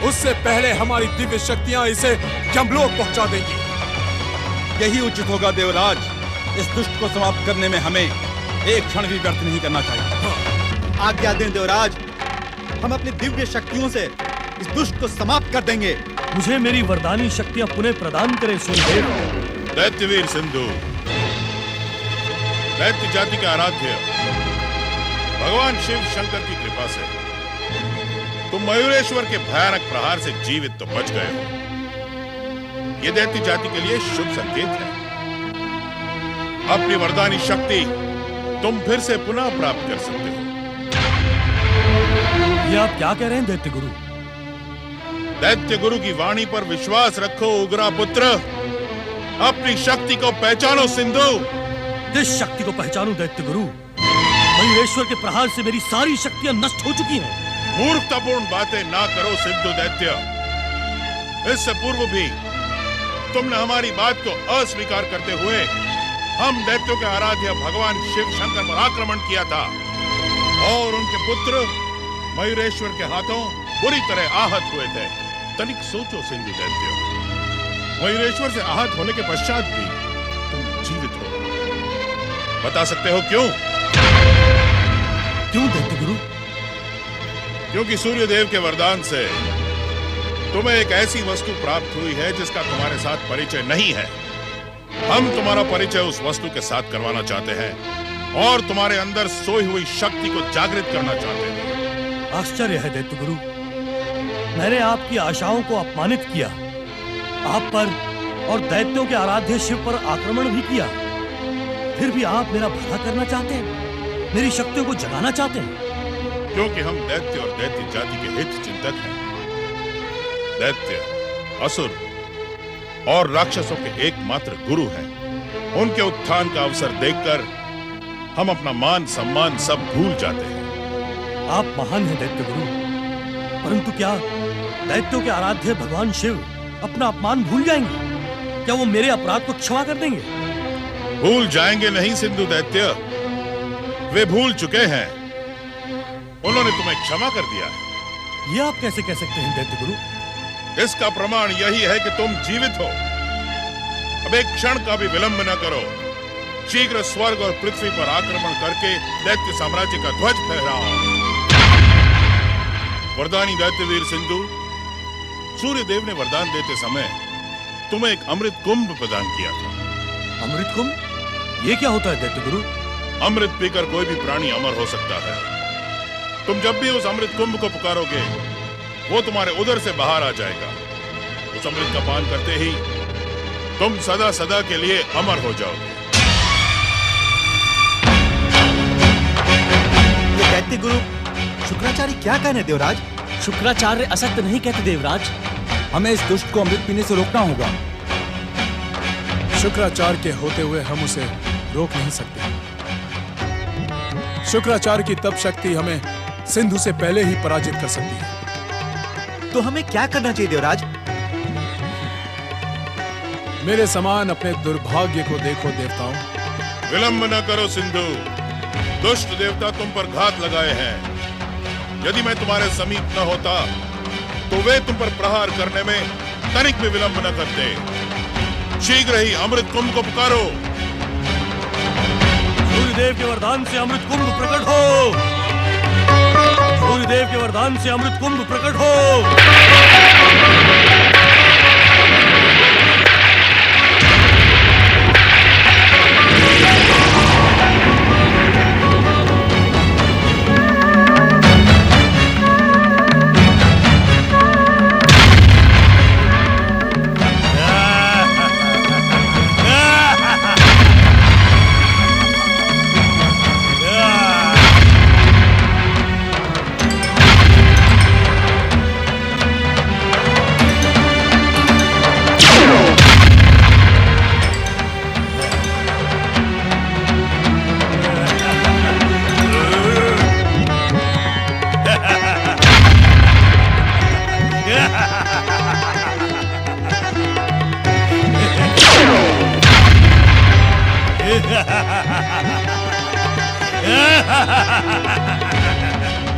उससे पहले हमारी दिव्य शक्तियां इसे यमलोक पहुंचा देंगी। यही उचित होगा देवराज। इस दुष्ट को समाप्त करने में हमें एक क्षण भी व्यर्थ नहीं करना चाहिए। आज्ञा दें देवराज, हम अपनी दिव्य शक्तियों से इस दुष्ट को समाप्त कर देंगे। मुझे मेरी वरदानी शक्तियां पुनः प्रदान करें सूर्यदेव। दैत्यवीर सिंधु, दैत्य जाति का आराध्य भगवान शिव शंकर की कृपा से तुम मयूरेश्वर के भयानक प्रहार से जीवित तो बच गए हो। ये दैत्य जाति के लिए शुभ संकेत है। अपनी वरदानी शक्ति तुम फिर से पुनः प्राप्त कर सकते हो। ये आप क्या कह रहे हैं दैत्य गुरु? दैत्य गुरु की वाणी पर विश्वास रखो उग्रा पुत्र। अपनी शक्ति को पहचानो सिंधु। किस शक्ति को पहचानूं दैत्य गुरु? मयूरेश्वर के प्रहार से मेरी सारी शक्तियां नष्ट हो चुकी हैं। मूर्खतापूर्ण बातें ना करो सिंधु दैत्य। इससे पूर्व भी तुमने हमारी बात को अस्वीकार करते हुए हम दैत्यों के आराध्य भगवान शिव शंकर पर आक्रमण किया था और उनके पुत्र मयूरेश्वर के हाथों बुरी तरह आहत हुए थे। तनिक सोचो सिंधु दैत्य, मयूरेश्वर से आहत होने के पश्चात भी तुम जीवित हो। बता सकते हो क्यों? क्यों दैत्य गुरु? क्योंकि सूर्यदेव के वरदान से तुम्हें एक ऐसी वस्तु प्राप्त हुई है जिसका तुम्हारे साथ परिचय नहीं है। हम तुम्हारा परिचय उस वस्तु के साथ करवाना चाहते हैं और तुम्हारे अंदर सोई हुई शक्ति को जागृत करना चाहते हैं। आश्चर्य है दैत्य गुरु, मैंने आपकी आशाओं को अपमानित किया, आप पर और दैत्यों के आराध्य शिव पर आक्रमण भी किया, फिर भी आप मेरा भला करना चाहते हैं, मेरी शक्तियों को जगाना चाहते हैं। क्योंकि हम दैत्य और दैत्य जाति के हित चिंतक हैं। दैत्य, असुर और राक्षसों के एकमात्र गुरु हैं। उनके उत्थान का अवसर देखकर हम अपना मान सम्मान सब भूल जाते हैं। आप महान हैं दैत्य गुरु, परंतु क्या दैत्यों के आराध्य भगवान शिव अपना अपमान भूल जाएंगे? क्या वो मेरे अपराध को क्षमा कर देंगे? भूल जाएंगे नहीं सिंधु दैत्य, वे भूल चुके हैं। उन्होंने तुम्हें क्षमा कर दिया है। ये आप कैसे कह सकते हैं दैत्य गुरु? इसका प्रमाण यही है कि तुम जीवित हो। अब एक क्षण का भी विलंब न करो, शीघ्र स्वर्ग और पृथ्वी पर आक्रमण करके दैत्य साम्राज्य का ध्वज फहराओ। वरदानी दैत्यवीर सिंधु, सूर्यदेव ने वरदान देते समय तुम्हें एक अमृत कुंभ प्रदान किया था। अमृत कुंभ? ये क्या होता है दैत्य गुरु? अमृत पीकर कोई भी प्राणी अमर हो सकता है। तुम जब भी उस अमृत कुंभ को पुकारोगे, वो तुम्हारे उदर से बाहर आ जाएगा। उस अमृत का पान करते ही तुम सदा सदा के लिए अमर हो जाओगे। ये दैत्य गुरु शुक्राचार्य क्या कहने देवराज? शुक्राचार्य असत्य नहीं कहते देवराज। हमें इस दुष्ट को अमृत पीने से रोकना होगा। शुक्राचार्य के होते हुए हम उसे रोक नहीं सकते। शुक्राचार्य की तप शक्ति हमें सिंधु से पहले ही पराजित कर सकती है। तो हमें क्या करना चाहिए देवराज? मेरे समान अपने दुर्भाग्य को देखो देवताओं। विलंब न करो सिंधु, दुष्ट देवता तुम पर घात लगाए हैं। यदि मैं तुम्हारे समीप न होता तो वे तुम पर प्रहार करने में तनिक भी विलंब न करते। शीघ्र ही अमृत कुंभ को पुकारो। सूर्यदेव के वरदान से अमृत कुंभ प्रकट हो। सूर्यदेव के वरदान से अमृत कुंभ प्रकट हो।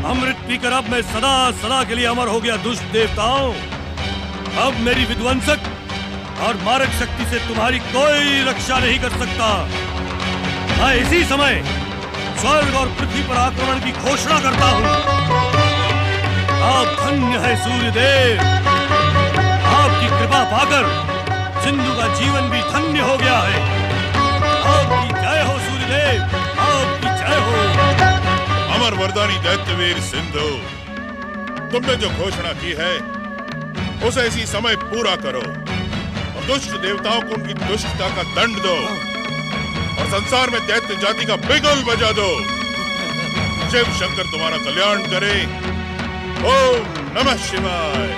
अमृत पीकर अब मैं सदा सदा के लिए अमर हो गया दुष्ट देवताओं। अब मेरी विध्वंसक और मारक शक्ति से तुम्हारी कोई रक्षा नहीं कर सकता। मैं इसी समय स्वर्ग और पृथ्वी पर आक्रमण की घोषणा करता हूँ। आप धन्य है सूर्यदेव, आपकी कृपा पाकर सिंधु का जीवन भी धन्य हो गया है। आपकी जय हो सूर्यदेव, आपकी जय हो। अमर वरदानी दैत्यवीर सिंधु, तुमने जो घोषणा की है उसे इसी समय पूरा करो और दुष्ट देवताओं को उनकी दुष्टता का दंड दो और संसार में दैत्य जाति का बिगुल बजा दो। शिव शंकर तुम्हारा कल्याण करे। ओम नमः शिवाय।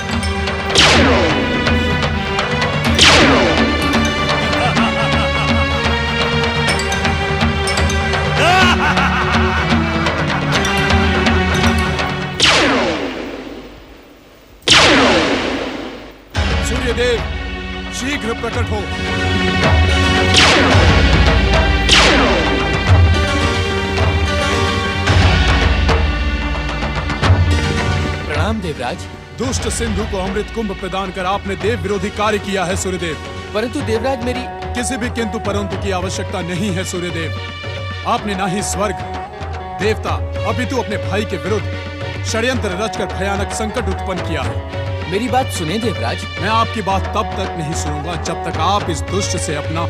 सूर्यदेव शीघ्र प्रकट हो। प्रणाम देवराज। दुष्ट सिंधु को अमृत कुंभ प्रदान कर आपने देव विरोधी कार्य किया है सूर्यदेव। परंतु देवराज मेरी किसी भी किंतु परंतु की आवश्यकता नहीं है सूर्यदेव। आपने ना ही स्वर्ग देवता अपितु अपने भाई के विरुद्ध षड्यंत्र रचकर भयानक संकट उत्पन्न किया है। मेरी बात सुने देवराज। मैं आपकी बात तब तक नहीं सुनूंगा जब तक आप इस दुष्ट से अपना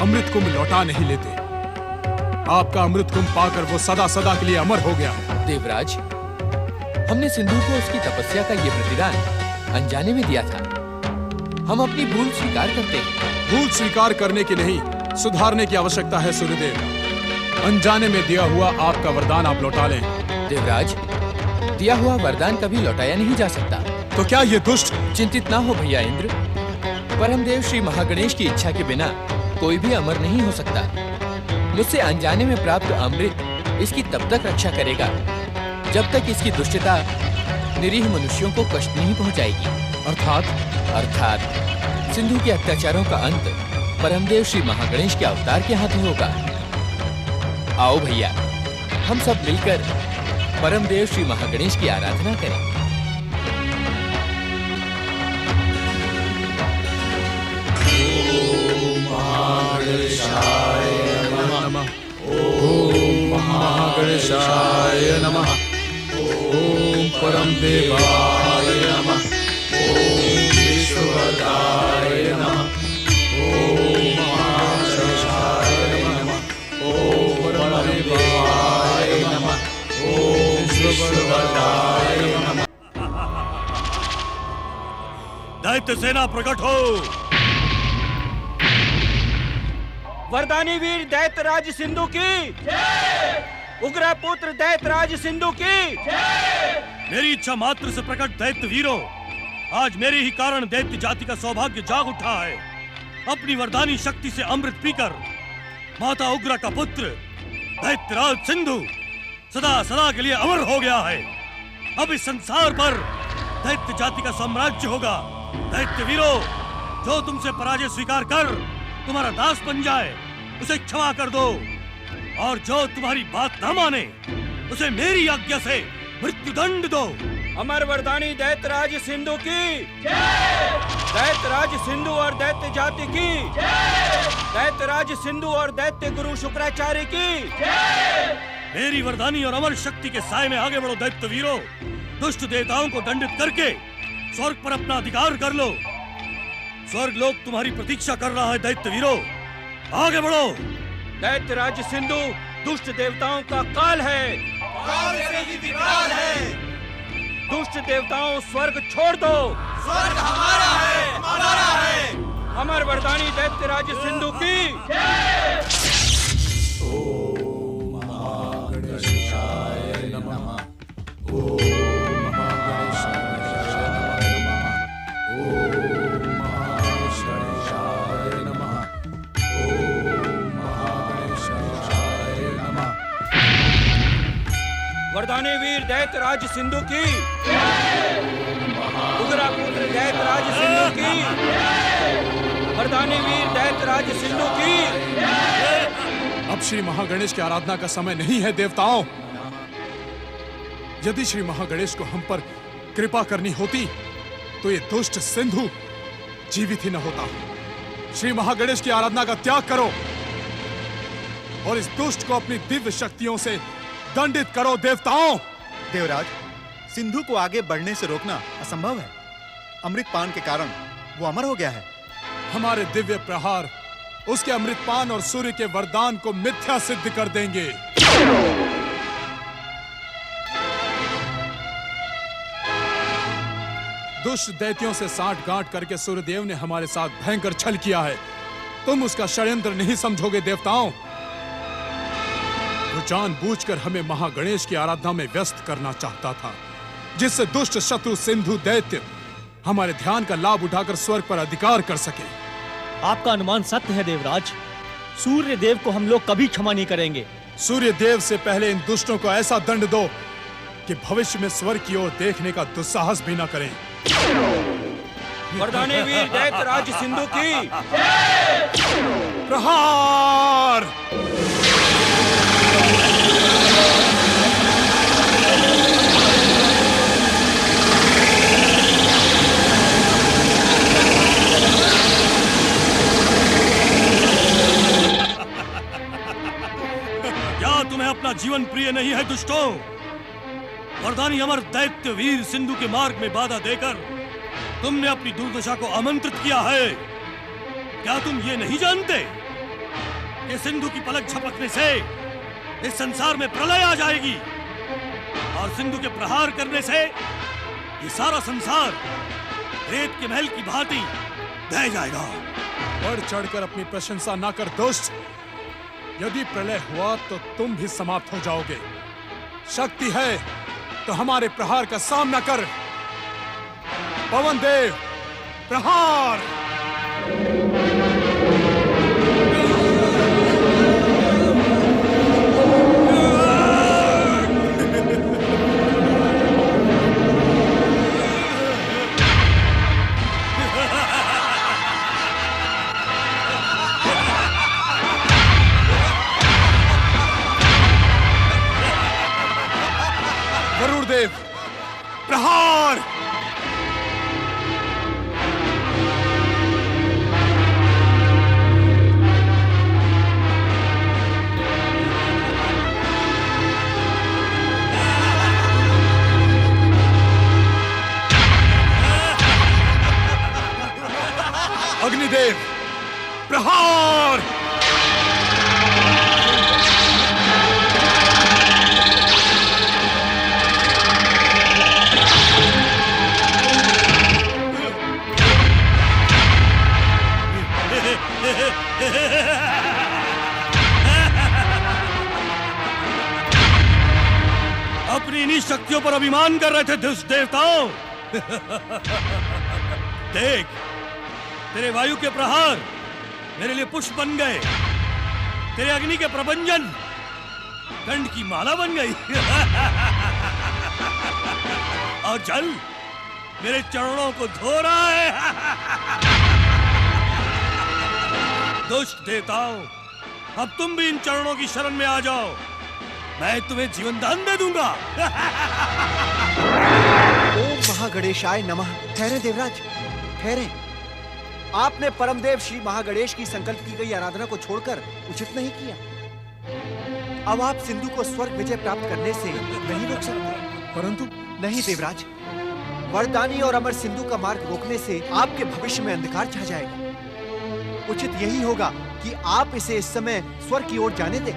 अमृत कुंभ लौटा नहीं लेते। आपका अमृत कुंभ पाकर वो सदा सदा के लिए अमर हो गया है। देवराज, हमने सिंधु को उसकी तपस्या का ये प्रतिदान अनजाने में दिया था। हम अपनी भूल स्वीकार करते हैं। भूल स्वीकार करने की नहीं, सुधारने की आवश्यकता है सूर्यदेव। अनजाने में दिया हुआ आपका वरदान आप लौटा लें। देवराज, दिया हुआ वरदान कभी लौटाया नहीं जा सकता। तो क्या ये दुष्ट? चिंतित ना हो भैया इंद्र। परमदेव श्री महागणेश की इच्छा के बिना कोई भी अमर नहीं हो सकता। मुझसे अनजाने में प्राप्त अमृत इसकी तब तक रक्षा करेगा जब तक इसकी दुष्टता निरीह मनुष्यों को कष्ट नहीं पहुंचाएगी। अर्थात सिंधु के अत्याचारों का अंत परमदेव श्री महागणेश के अवतार के हाथ होगा। आओ भैया, हम सब मिलकर परमदेव श्री महागणेश की आराधना करें। ओम महागणेशाय नमः। ओम परम देवाय नमः। ओम विश्वदाय नमः। ओम महागणेशाय नमः। ओम परम देवाय नमः। ओम विश्वदाय नमः। दैत्य सेना प्रकट हो। वरदानी वीर दैत्यराज सिंधु की, उग्र पुत्र दैत्यराज सिंधु की। मेरी इच्छा मात्र से प्रकट दैत्य वीरों, आज मेरे ही कारण दैत्य जाति का सौभाग्य जाग उठा है। अपनी वरदानी शक्ति से अमृत पीकर माता उग्रा का पुत्र दैत्यराज सिंधु सदा सदा के लिए अमर हो गया है। अब इस संसार पर दैत्य जाति का साम्राज्य होगा। दैत्य वीरों, जो तुमसे पराजय स्वीकार कर तुम्हारा दास बन जाए उसे क्षमा कर दो, और जो तुम्हारी बात न माने उसे मेरी आज्ञा से मृत्युदंड दो। अमर वरदानी दैत्यराज सिंधु की, दैत्यराज सिंधु और दैत्य जाति की, दैत्यराज सिंधु और दैत्य गुरु शुक्राचार्य की। मेरी वरदानी और अमर शक्ति के साए में आगे बढ़ो दैत्य वीरों। दुष्ट देवताओं को दंडित करके स्वर्ग पर अपना अधिकार कर लो। स्वर्ग लोक तुम्हारी प्रतीक्षा कर रहा है दैत्य वीरों, आगे बढ़ो। दैत्यराज सिंधु दुष्ट देवताओं का काल है, काल से ही विकराल है। दुष्ट देवताओं स्वर्ग छोड़ दो, स्वर्ग हमारा है, हमारा है। अमर वरदानी दैत्यराज सिंधु की। वरदानी वीर दैत्यराज सिंधु की, उग्रा पुत्र दैत्यराज सिंधु की, वरदानी वीर दैत्यराज सिंधु की। अब श्री महागणेश की आराधना का समय नहीं है देवताओं। यदि श्री महागणेश को हम पर कृपा करनी होती तो ये दुष्ट सिंधु जीवित ही न होता। श्री महागणेश की आराधना का त्याग करो और इस दुष्ट को अपनी दिव्य शक्तियों से दंडित करो देवताओं। देवराज, सिंधु को आगे बढ़ने से रोकना असंभव है। अमृतपान के कारण वो अमर हो गया है। हमारे दिव्य प्रहार उसके अमृतपान और सूर्य के वरदान को मिथ्या सिद्ध कर देंगे। दुष्ट दैत्यों से साठगांठ करके सूर्यदेव ने हमारे साथ भयंकर छल किया है। तुम उसका षड्यंत्र नहीं समझोगे देवताओं। वो जानबूझकर हमें महागणेश की आराधना में व्यस्त करना चाहता था, जिससे दुष्ट शत्रु सिंधु दैत्य हमारे ध्यान का लाभ उठाकर स्वर्ग पर अधिकार कर सके। आपका अनुमान सत्य है देवराज। सूर्य देव को हम लोग कभी क्षमा नहीं करेंगे। सूर्य देव से पहले इन दुष्टों को ऐसा दंड दो कि भविष्य में स्वर्ग की ओर देखने का दुस्साहस भी न करें। वरदानी वीर दैत्यराज सिंधु की। प्रहार। क्या तुम्हें अपना जीवन प्रिय नहीं है दुष्टों? वरदानी अमर दैत्य वीर सिंधु के मार्ग में बाधा देकर तुमने अपनी दुर्दशा को आमंत्रित किया है। क्या तुम ये नहीं जानते कि सिंधु की पलक झपकने से इस संसार में प्रलय आ जाएगी और सिंधु के प्रहार करने से ये सारा संसार रेत के महल की भांति ढह जाएगा। बढ़ चढ़कर अपनी प्रशंसा ना कर दुष्ट। यदि प्रलय हुआ तो तुम भी समाप्त हो जाओगे। शक्ति है तो हमारे प्रहार का सामना कर। पवन देव, प्रहार। गरुड़ देव, प्रहार। अग्निदेव, प्रहार। अपनी इन्हीं शक्तियों पर अभिमान कर रहे थे दुष्ट देवताओं। देख, तेरे वायु के प्रहार मेरे लिए पुष्प बन गए। तेरे अग्नि के प्रभंजन कंठ की माला बन गई। और जल मेरे चरणों को धो रहा है। दुष्ट देवताओं, अब तुम भी इन चरणों की शरण में आ जाओ। मैं तुम्हें जीवन दान दे दूंगा। ओम महागणेशाय नमः। ठहरे देवराज, ठहरे। आपने परमदेव श्री महागणेश की संकल्प की गई आराधना को छोड़कर उचित नहीं किया। अब आप सिंधु को स्वर्ग विजय प्राप्त करने से नहीं रोक सकते। परंतु नहीं देवराज, वरदानी और अमर सिंधु का मार्ग रोकने से आपके भविष्य में अंधकार छा जाएगा। उचित यही होगा कि आप इसे इस समय स्वर्ग की ओर जाने दें।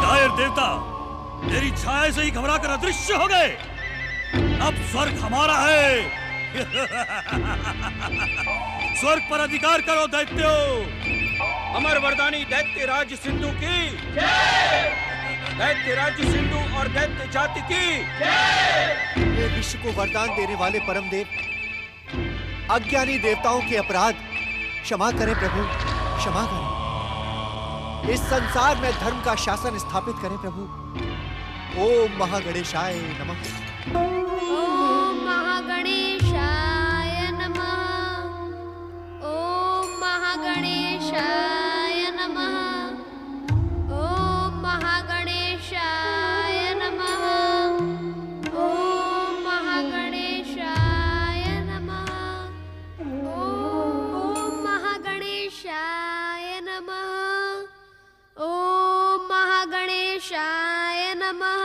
कायर देवता, मेरी छाया से ही घबरा कर अदृश्य हो गए। अब स्वर्ग हमारा है। स्वर्ग पर अधिकार करो दैत्यों। अमर वरदानी दैत्य राज सिंधु की दैत्य राज्य सिंधु और दैत्य जाति की ये विश्व को वरदान देने वाले परमदेव, अज्ञानी देवताओं के अपराध क्षमा करें प्रभु, क्षमा करें। इस संसार में धर्म का शासन स्थापित करें प्रभु। ओम महागणेशाय नमः। ओम महागणेशाय नमः। ओम महागणेशाय नमः। ओम महागणेशाय नमः। ओम महागणेशाय नमः। ओम महागणेशाय नमः। ओम महागणेशाय नमः।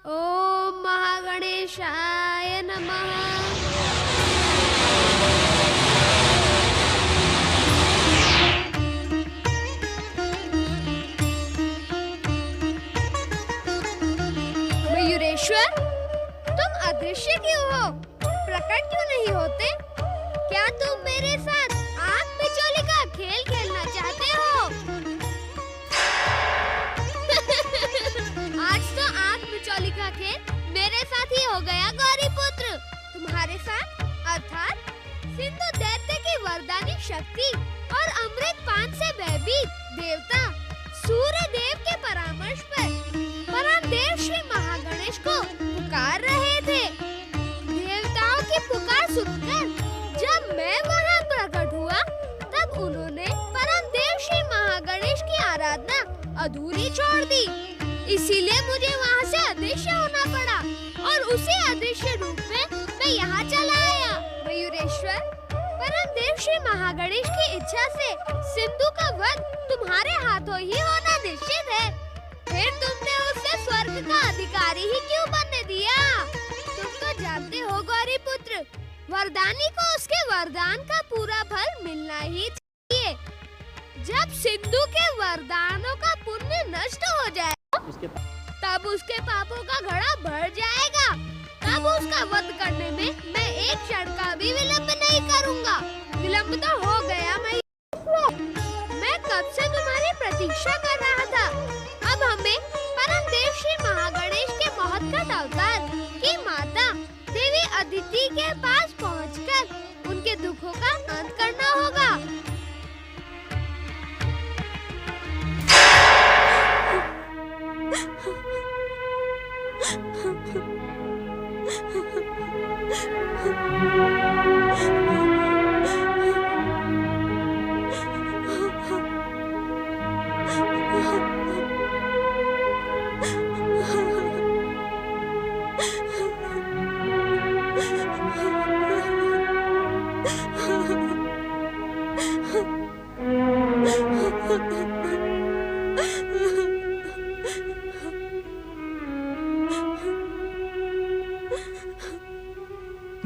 ओम महागणेशाय नमः। मयूरेश्वर, तुम अदृश्य क्यों हो? प्रकट क्यों नहीं होते? क्या तुम मेरे साथ आग बिचौली का खेल खेलना चाहते हो? आज तो आग बिचौली का खेल मेरे साथ ही हो गया गौरीपुत्र। तुम्हारे साथ अर्थात सिंधु दैत्य की वरदानी शक्ति और अमृत पान से भयभीत देवता सूर्य देव के परामर्श पर परमदेव श्री महागणेश को पुकार रहे थे। देवताओं की पुकार सुनकर जब मैं वहां प्रकट हुआ, तब उन्होंने परमदेव श्री महागणेश की आराधना अधूरी छोड़ दी। इसीलिए मुझे वहां से अदृश्य होना पड़ा और उसी अदृश्य रूप में मैं यहाँ चला आया। मयूरेश्वर, परमदेव श्री महागणेश की इच्छा से सिंधु का वध तुम्हारे हाथों ही होना निश्चित है। फिर तुमने उसे स्वर्ग का अधिकारी ही क्यों बनने दिया? तुम तो जानते हो गौरीपुत्र, वरदानी को उसके वरदान का पूरा फल मिलना ही चाहिए। जब सिंधु के वरदानों का पुण्य नष्ट हो जाए, तब उसके पापों का घड़ा भर जाएगा। तब उसका वध करने में मैं एक क्षण का भी विलंब नहीं करूंगा। विलंब तो हो गया। मैं कब से तुम्हारी प्रतीक्षा कर रहा था। अब हमें परमदेव श्री महागणेश के महोत्कट अवतार की माता देवी अदिति के पास पहुंचकर उनके दुखों का अंत करना होगा।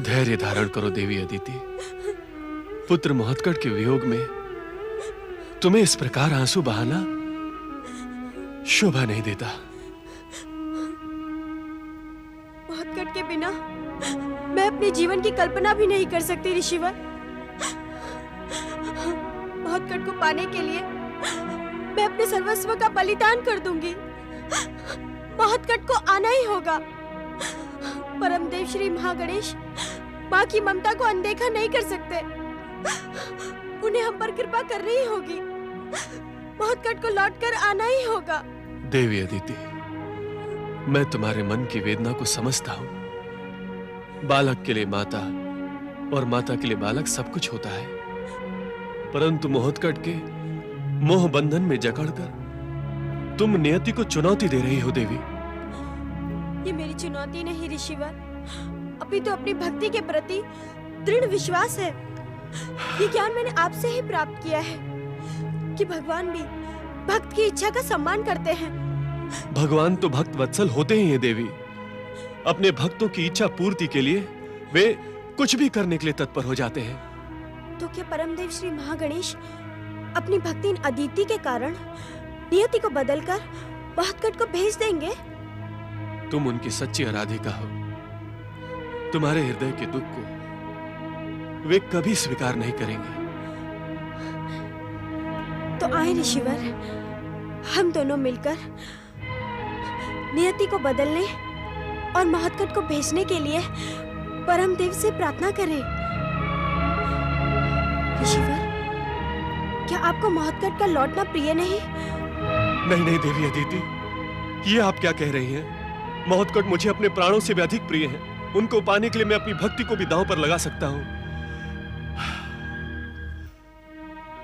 धैर्य धारण करो देवी अदिति। पुत्र महोत्कट के वियोग में तुम्हें इस प्रकार आंसू बहाना शोभा नहीं देता। महोत्कट के बिना मैं अपने जीवन की कल्पना भी नहीं कर सकती ऋषिवर। महोत्कट को पाने के लिए मैं अपने सर्वस्व का बलिदान कर दूंगी। महोत्कट को आना ही होगा। परमदेव श्री महागणेश माँ की ममता को अनदेखा नहीं कर सकते। उन्हें हम पर कृपा करनी ही होगी। महोत्कट को लौटकर आना ही होगा। देवी अदिति, मैं तुम्हारे मन की वेदना को समझता हूँ। बालक के लिए माता और माता के लिए बालक सब कुछ होता है, परंतु मोहतकट के मोह बंधन में जकड़कर तुम नियति को चुनौती दे रही हो देवी। ये मेरी चुनौती नहीं ऋषिवर, अभी तो अपनी भक्ति के प्रति दृढ़ विश्वास है। ये ज्ञान मैंने आपसे ही प्राप्त किया है कि भगवान भी भक्त की इच्छा का सम्मान करते हैं। भगवान तो भक्त वत्सल होते ही हैं देवी। अपने भक्तों की इच्छा पूर्ति के लिए वे कुछ भी करने के लिए तत्पर हो जाते हैं। तो क्या परमदेव श्री महागणेश अपनी भक्ति अदिति के कारण नियति को बदलकर महतकट को भेज देंगे? तुम उनकी सच्ची आराधिका हो। तुम्हारे हृदय के दुख को वे कभी स्वीकार नहीं करेंगे। तो आए ऋषिवर, हम दोनों मिलकर नियति को बदलने और महतकट को भेजने के लिए परमदेव से प्रार्थना करें। ऋषिवर, क्या आपको महतकट का लौटना प्रिय नहीं? नहीं नहीं देवी अदिति, ये आप क्या कह रही हैं? महतकट मुझे अपने प्राणों से भी अधिक प्रिय हैं। उनको पाने के लिए मैं अपनी भक्ति को भी दांव पर लगा सकता हूं।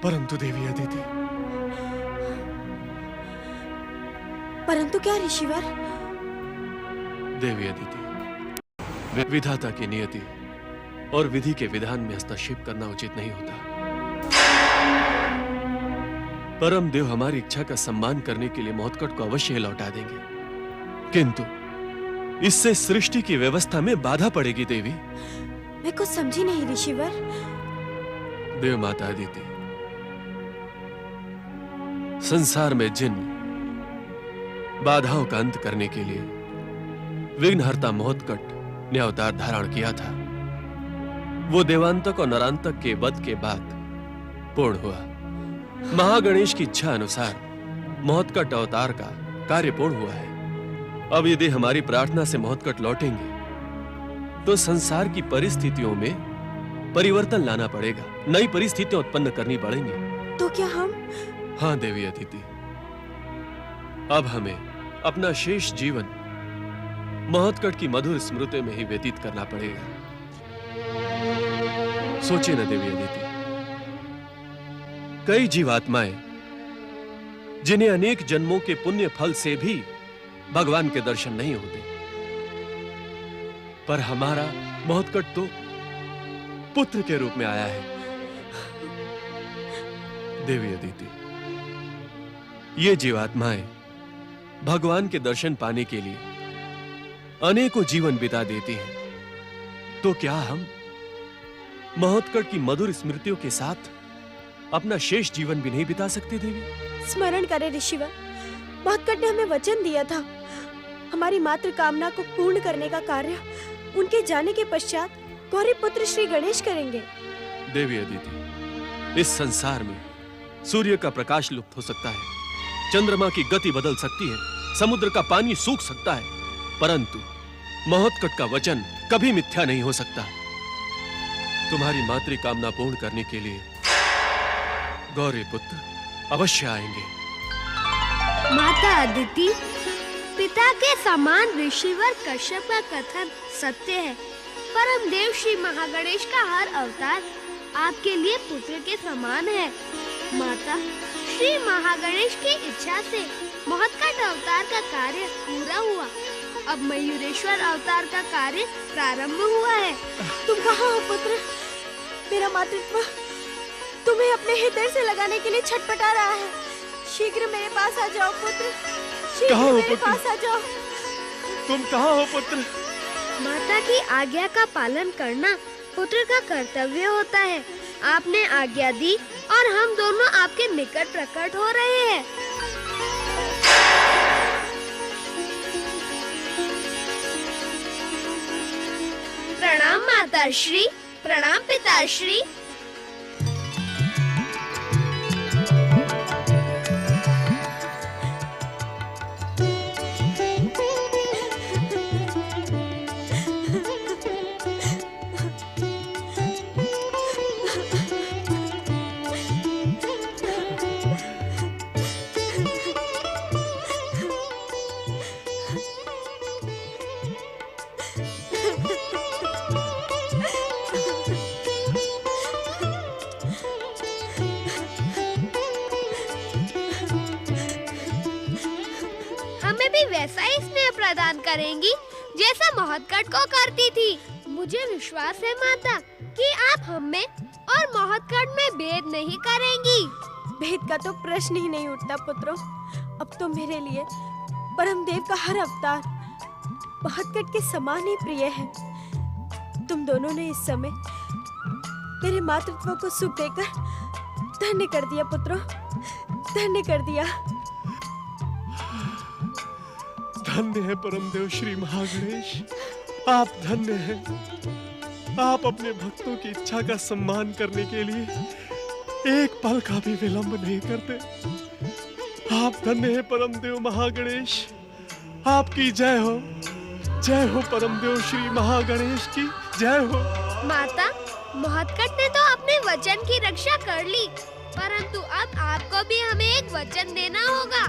परंतु देवी अदिति, परंतु क्या ऋषिवर? देवी अदिति, विधाता की नियति और विधि के विधान में हस्तक्षेप करना उचित नहीं होता। परम देव हमारी इच्छा का सम्मान करने के लिए महतकट को अवश्य लौटा देंगे, किंतु इससे सृष्टि की व्यवस्था में बाधा पड़ेगी देवी। मैं कुछ समझी नहीं ऋषिवर। देव माता अदिति, संसार में जिन बाधाओं का अंत करने के लिए विघ्नहर्ता महतकट ने अवतार धारण किया था, वो देवांतक और नरांतक के वध के बाद पूर्ण हुआ। महागणेश की इच्छा अनुसार महतकट अवतार का कार्य पूर्ण हुआ है। अब यदि हमारी प्रार्थना से महतकट लौटेंगे तो संसार की परिस्थितियों में परिवर्तन लाना पड़ेगा, नई परिस्थितियां उत्पन्न करनी पड़ेंगी। तो क्या हम? हाँ देवी अदिति, अब हमें अपना शेष जीवन महतकट की मधुर स्मृति में ही व्यतीत करना पड़ेगा। सोचिए न देवी अदिति, कई जीवात्माएं जिन्हें अनेक जन्मों के पुण्य फल से भी भगवान के दर्शन नहीं होते, पर हमारा महतकट तो पुत्र के रूप में आया है। देवी अदिति, ये जीवात्माएं भगवान के दर्शन पाने के लिए अनेकों जीवन बिता देती हैं, तो क्या हम महतकट की मधुर स्मृतियों के साथ अपना शेष जीवन भी नहीं बिता सकते देवी? स्मरण करें ऋषिवर, महतकट ने हमें वचन दिया था हमारी मातृ कामना को पूर्ण करने का कार्य उनके जाने के पश्चात गौरी पुत्र श्री गणेश करेंगे। देवी अदिति, इस संसार में सूर्य का प्रकाश लुप्त हो सकता है, चंद्रमा की गति बदल सकती है, समुद्र का पानी सूख सकता है, परंतु महतकट का वचन कभी मिथ्या नहीं हो सकता। तुम्हारी मातृ कामना पूर्ण करने के लिए गौरी पुत्र अवश्य आएंगे। माता अदिति, पिता के समान ऋषिवर कश्यप का कथन सत्य है। परम देव श्री महागणेश का हर अवतार आपके लिए पुत्र के समान है। माता, श्री महागणेश की इच्छा से महतकट अवतार का कार्य पूरा हुआ। अब मयूरेश्वर अवतार का कार्य प्रारंभ हुआ है। तुम कहाँ हो पुत्र? मेरा मातृत्व तुम्हें अपने हृदय से लगाने के लिए छटपटा रहा है। शीघ्र मेरे पास आ जाओ पुत्र, शीघ्र मेरे पास आ जाओ। तुम कहाँ हो पुत्र? माता की आज्ञा का पालन करना पुत्र का कर्तव्य होता है। आपने आज्ञा दी और हम दोनों आपके निकट प्रकट हो रहे हैं। प्रणाम माताश्री, प्रणाम पिताश्री। हमें भी वैसा ही स्नेह प्रदान करेंगी जैसा मोहतकट को करती थी। मुझे विश्वास है माता कि आप हमें और मोहतकट में भेद नहीं करेंगी। भेद का तो प्रश्न ही नहीं उठता पुत्रों। अब तो मेरे लिए परमदेव का हर अवतार मोहतकट के समान ही प्रिय है। तुम दोनों ने इस समय मेरे मातृत्व को सुख देकर धन्य कर दिया पुत्रों, धन्य कर दिया। धन्य है परमदेव श्री महागणेश, आप धन्य हैं। आप अपने भक्तों की इच्छा का सम्मान करने के लिए एक पल का भी विलंब नहीं करते। आप धन्य है परमदेव महागणेश, आपकी जय हो परमदेव श्री महागणेश की जय हो। माता, मोहतकट ने तो अपने वचन की रक्षा कर ली, परंतु अब आपको भी हमें एक वचन देना होगा।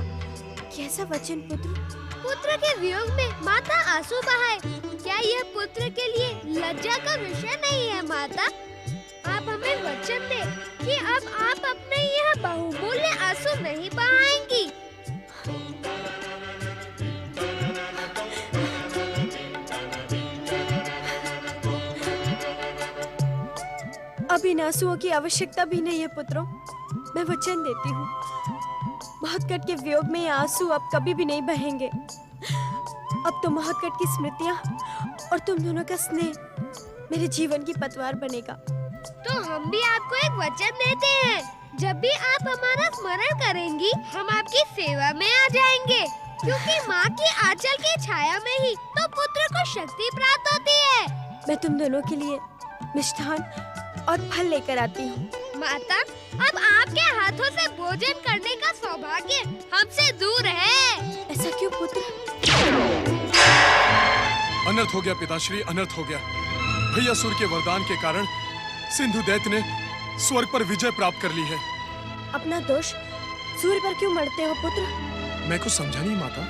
कैसा वचन पुत्र? पुत्र के वियोग में माता आंसू बहाए, क्या यह पुत्र के लिए लज्जा का विषय नहीं है माता? आप हमें वचन दें कि अब आप अपने यह बहुमूल्य आंसू नहीं बहाएंगी। अब इन आंसुओं की आवश्यकता भी नहीं है पुत्रों, मैं वचन देती हूँ। मोहतकट के वियोग में ये आंसू अब कभी भी नहीं बहेंगे। अब तो मोहतकट की स्मृतियाँ और तुम दोनों का स्नेह मेरे जीवन की पतवार बनेगा। तो हम भी आपको एक वचन देते हैं, जब भी आप हमारा स्मरण करेंगी हम आपकी सेवा में आ जाएंगे, क्योंकि माँ की आंचल की छाया में ही तो पुत्र को शक्ति प्राप्त होती है। मैं तुम दोनों के लिए मिष्ठान और फल लेकर आती हूँ। माता, अब आपके हाथों से भोजन करने का सौभाग्य हमसे दूर है। ऐसा क्यों पुत्र? अनर्थ हो गया पिताश्री, अनर्थ हो गया। भैयासुर के वरदान के कारण सिंधु दैत्य ने स्वर्ग पर विजय प्राप्त कर ली है। अपना दोष सूर्य पर क्यों मढ़ते हो पुत्र? मैं कुछ समझा नहीं माता।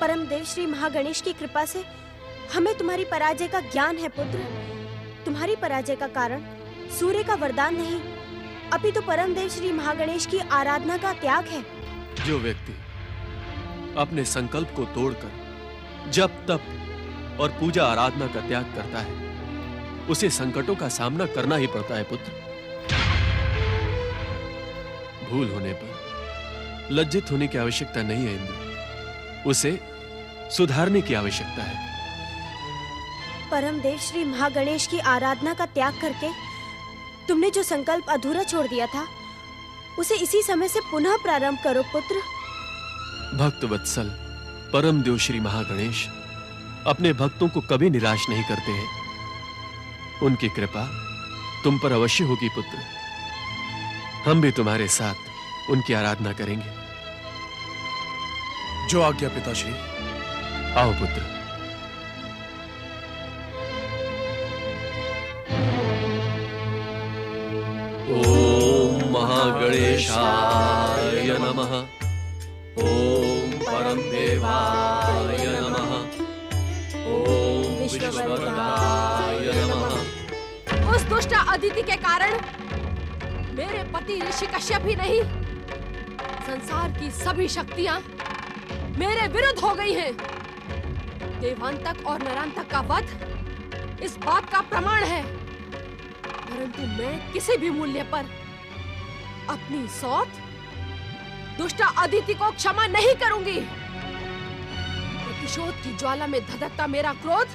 परमदेव श्री महागणेश की कृपा से हमें तुम्हारी पराजय का ज्ञान है पुत्र। तुम्हारी पराजय का कारण सूर्य का वरदान नहीं, अभी तो परमदेव श्री महागणेश की आराधना का त्याग है। जो व्यक्ति अपने संकल्प को तोड़कर जप तप और पूजा आराधना का त्याग करता है, उसे संकटों का सामना करना ही पड़ता है पुत्र। भूल होने पर लज्जित होने की आवश्यकता नहीं है इंद्र, उसे सुधारने की आवश्यकता है। परमदेव श्री महागणेश की आराधना का त्याग करके तुमने जो संकल्प अधूरा छोड़ दिया था, उसे इसी समय से पुनः प्रारंभ करो पुत्र। भक्त वत्सल परमदेव श्री महागणेश अपने भक्तों को कभी निराश नहीं करते हैं। उनकी कृपा तुम पर अवश्य होगी पुत्र। हम भी तुम्हारे साथ उनकी आराधना करेंगे। जो आज्ञा पिताश्री। आओ पुत्र। ओम महागणेशाय नमः। ओम परमदेवाय नमः। ओम विश्ववरदाय नमः। उस दुष्ट अदिति के कारण मेरे पति ऋषि कश्यप ही नहीं, संसार की सभी शक्तियां मेरे विरुद्ध हो गई हैं। देवांतक और नरांतक का वध इस बात का प्रमाण है, परंतु मैं किसी भी मूल्य पर अपनी सौत दुष्ट अदिति को क्षमा नहीं करूंगी। प्रतिशोध की ज्वाला में धधकता मेरा क्रोध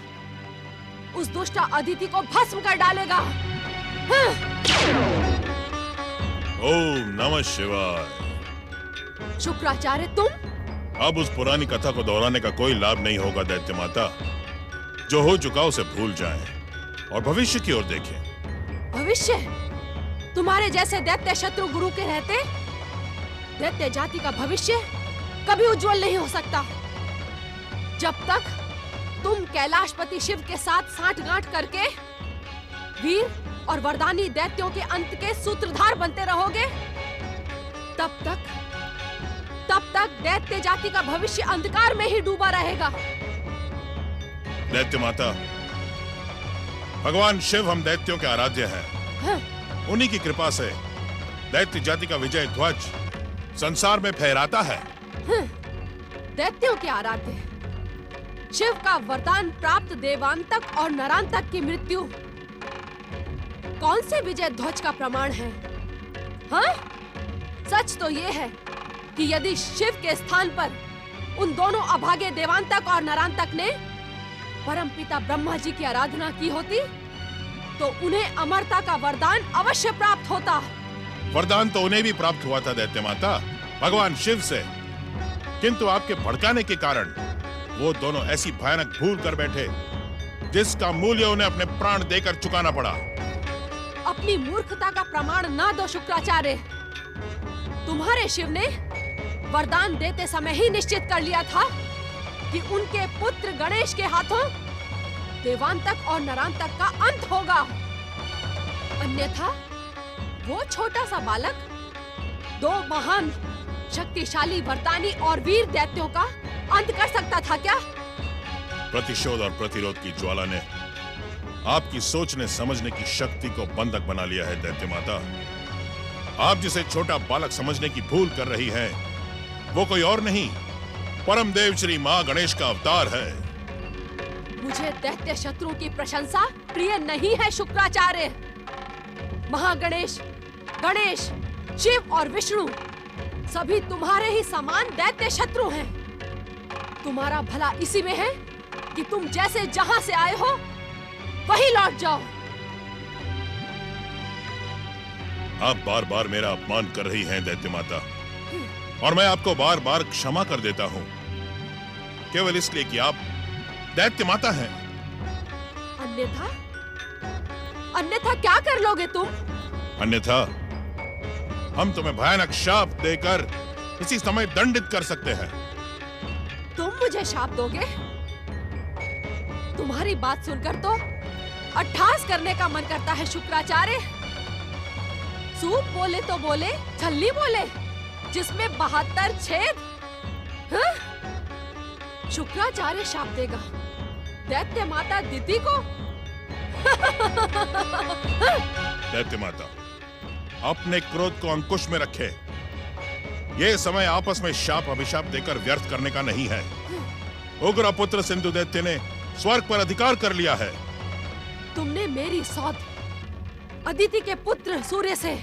उस दुष्ट अदिति को भस्म कर डालेगा। ओम नमः शिवाय। शुक्राचार्य तुम? अब उस पुरानी कथा को दोहराने का कोई लाभ नहीं होगा दैत्य माता। जो हो चुका उसे भूल जाएं और भविष्य की ओर देखें। भविष्य? तुम्हारे जैसे दैत्य शत्रु गुरु के रहते दैत्य जाति का भविष्य कभी उज्जवल नहीं हो सकता। जब तक तुम कैलाशपति शिव के साथ सांठगांठ करके वीर और वरदानी दैत्यों के अंत के सूत्रधार बनते रहोगे, तब तक दैत्य जाति का भविष्य अंधकार में ही डूबा रहेगा। दैत्य माता, भगवान शिव हम दैत्यों के आराध्य हैं। उन्हीं की कृपा से दैत्य जाति का विजय ध्वज संसार में फहराता है। दैत्यों के आराध्य शिव का वरदान प्राप्त देवांतक और नरांतक की मृत्यु कौन से विजय ध्वज का प्रमाण है? हाँ? सच तो ये है कि यदि शिव के स्थान पर उन दोनों अभागे देवांतक और नरांतक ने परमपिता ब्रह्मा जी की आराधना की होती तो उन्हें अमरता का वरदान अवश्य प्राप्त होता। वरदान तो उन्हें भी प्राप्त हुआ था दैत्य माता, भगवान शिव से, किंतु आपके भड़काने के कारण वो दोनों ऐसी भयानक भूल कर बैठे जिसका मूल्य उन्हें अपने प्राण देकर चुकाना पड़ा। अपनी मूर्खता का प्रमाण ना दो शुक्राचार्य। तुम्हारे शिव ने वरदान देते समय ही निश्चित कर लिया था कि उनके पुत्र गणेश के हाथों देवांतक और नरांतक का अंत होगा। अन्यथा वो छोटा सा बालक दो महान शक्तिशाली वरदानी और वीर दैत्यों का अंत कर सकता था क्या? प्रतिशोध और प्रतिरोध की ज्वाला ने आपकी सोचने समझने की शक्ति को बंधक बना लिया है दैत्य माता। आप जिसे छोटा बालक समझने की भूल कर रही हैं, वो कोई और नहीं, परम देव श्री मां गणेश का अवतार है। मुझे दैत्य शत्रु की प्रशंसा प्रिय नहीं है शुक्राचार्य। महागणेश, गणेश, शिव और विष्णु सभी तुम्हारे ही समान दैत्य शत्रु हैं। तुम्हारा भला इसी में है कि तुम जैसे जहां से आए हो वहीं लौट जाओ। आप बार बार मेरा अपमान कर रही हैं दैत्य माता, और मैं आपको बार बार क्षमा कर देता हूं, केवल इसलिए कि आप दैत्य माता हैं। अन्यथा अन्यथा क्या कर लोगे तुम? अन्यथा हम तुम्हें भयानक शाप देकर इसी समय दंडित कर सकते हैं। तुम मुझे शाप दोगे? तुम्हारी बात सुनकर तो अट्ठास करने का मन करता है शुक्राचार्य। सूप बोले तो बोले, छल्ली बोले, जिसमें 72 छेद। हाँ? शुक्राचार्य शाप देगा दैत्य माता दिति को? दैत्य माता, अपने क्रोध को अंकुश में रखे। ये समय आपस में शाप अभिशाप देकर व्यर्थ करने का नहीं है। उग्र पुत्र सिंधु दैत्य ने स्वर्ग पर अधिकार कर लिया है। तुमने मेरी सौद अदिति के पुत्र सूर्य से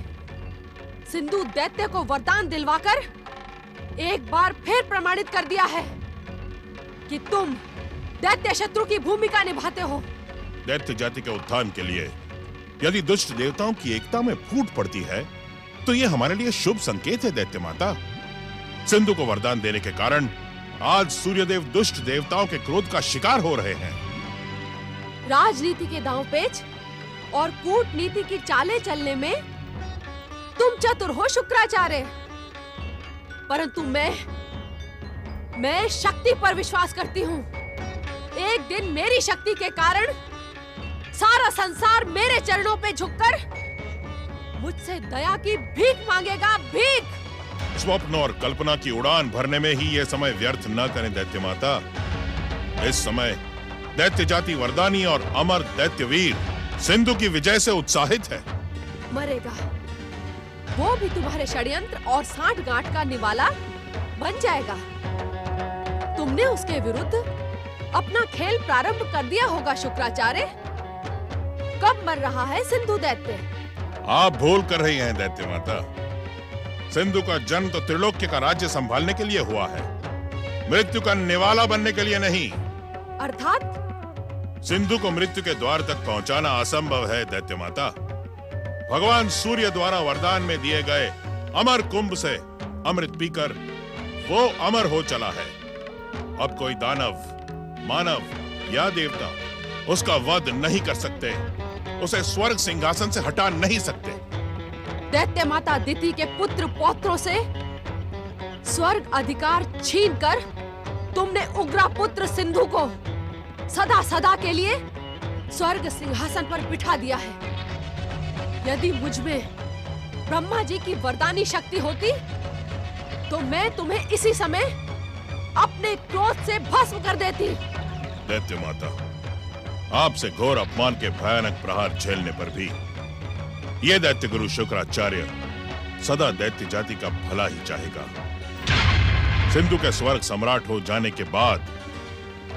सिंधु दैत्य को वरदान दिलवाकर एक बार फिर प्रमाणित कर दिया है कि तुम दैत्य शत्रु की भूमिका निभाते हो। दैत्य जाति के उत्थान के लिए यदि दुष्ट देवताओं की एकता में फूट पड़ती है तो ये हमारे लिए शुभ संकेत है दैत्य माता। सिंधु को वरदान देने के कारण आज सूर्यदेव दुष्ट देवताओं के क्रोध का शिकार हो रहे हैं। राजनीति के दांवपेच और कूटनीति की चालें चलने में तुम चतुर हो शुक्राचार्य, परंतु मैं शक्ति पर विश्वास करती हूँ। एक दिन मेरी शक्ति के कारण सारा संसार मेरे चरणों पे झुककर मुझसे दया की भीख मांगेगा, भीख। स्वप्न और कल्पना की उड़ान भरने में ही ये समय व्यर्थ न करें दैत्य माता। इस समय दैत्य जाति वरदानी और अमर दैत्य वीर सिंधु की विजय से उत्साहित है। मरेगा वो भी तुम्हारे षड्यंत्र और सांठ-गांठ का निवाला बन जाएगा। तुमने उसके विरुद्ध अपना खेल प्रारंभ कर दिया होगा शुक्राचार्य। कब मर रहा है सिंधु दैत्य? आप भूल कर रही हैं दैत्य माता। सिंधु का जन्म तो त्रिलोक्य का राज्य संभालने के लिए हुआ है, मृत्यु का निवाला बनने के लिए नहीं। अर्थात सिंधु को मृत्यु के द्वार तक पहुंचाना असंभव है दैत्य माता। भगवान सूर्य द्वारा वरदान में दिए गए अमर कुंभ से अमृत पीकर वो अमर हो चला है। अब कोई दानव, मानव या देवता उसका वध नहीं कर सकते, उसे स्वर्ग सिंहासन से हटा नहीं सकते। दैत्य माता दिति के पुत्र पौत्रों से स्वर्ग अधिकार छीनकर तुमने उग्रा पुत्र सिंधु को सदा सदा के लिए स्वर्ग सिंहासन पर बिठा दिया है। यदि मुझ में ब्रह्मा जी की वरदानी शक्ति होती तो मैं तुम्हें इसी समय अपने क्रोध से भस्म कर देती। दैत्य माता, आपसे घोर अपमान के भयानक प्रहार झेलने पर भी ये दैत्य गुरु शुक्राचार्य सदा दैत्य जाति का भला ही चाहेगा। सिंधु के स्वर्ग सम्राट हो जाने के बाद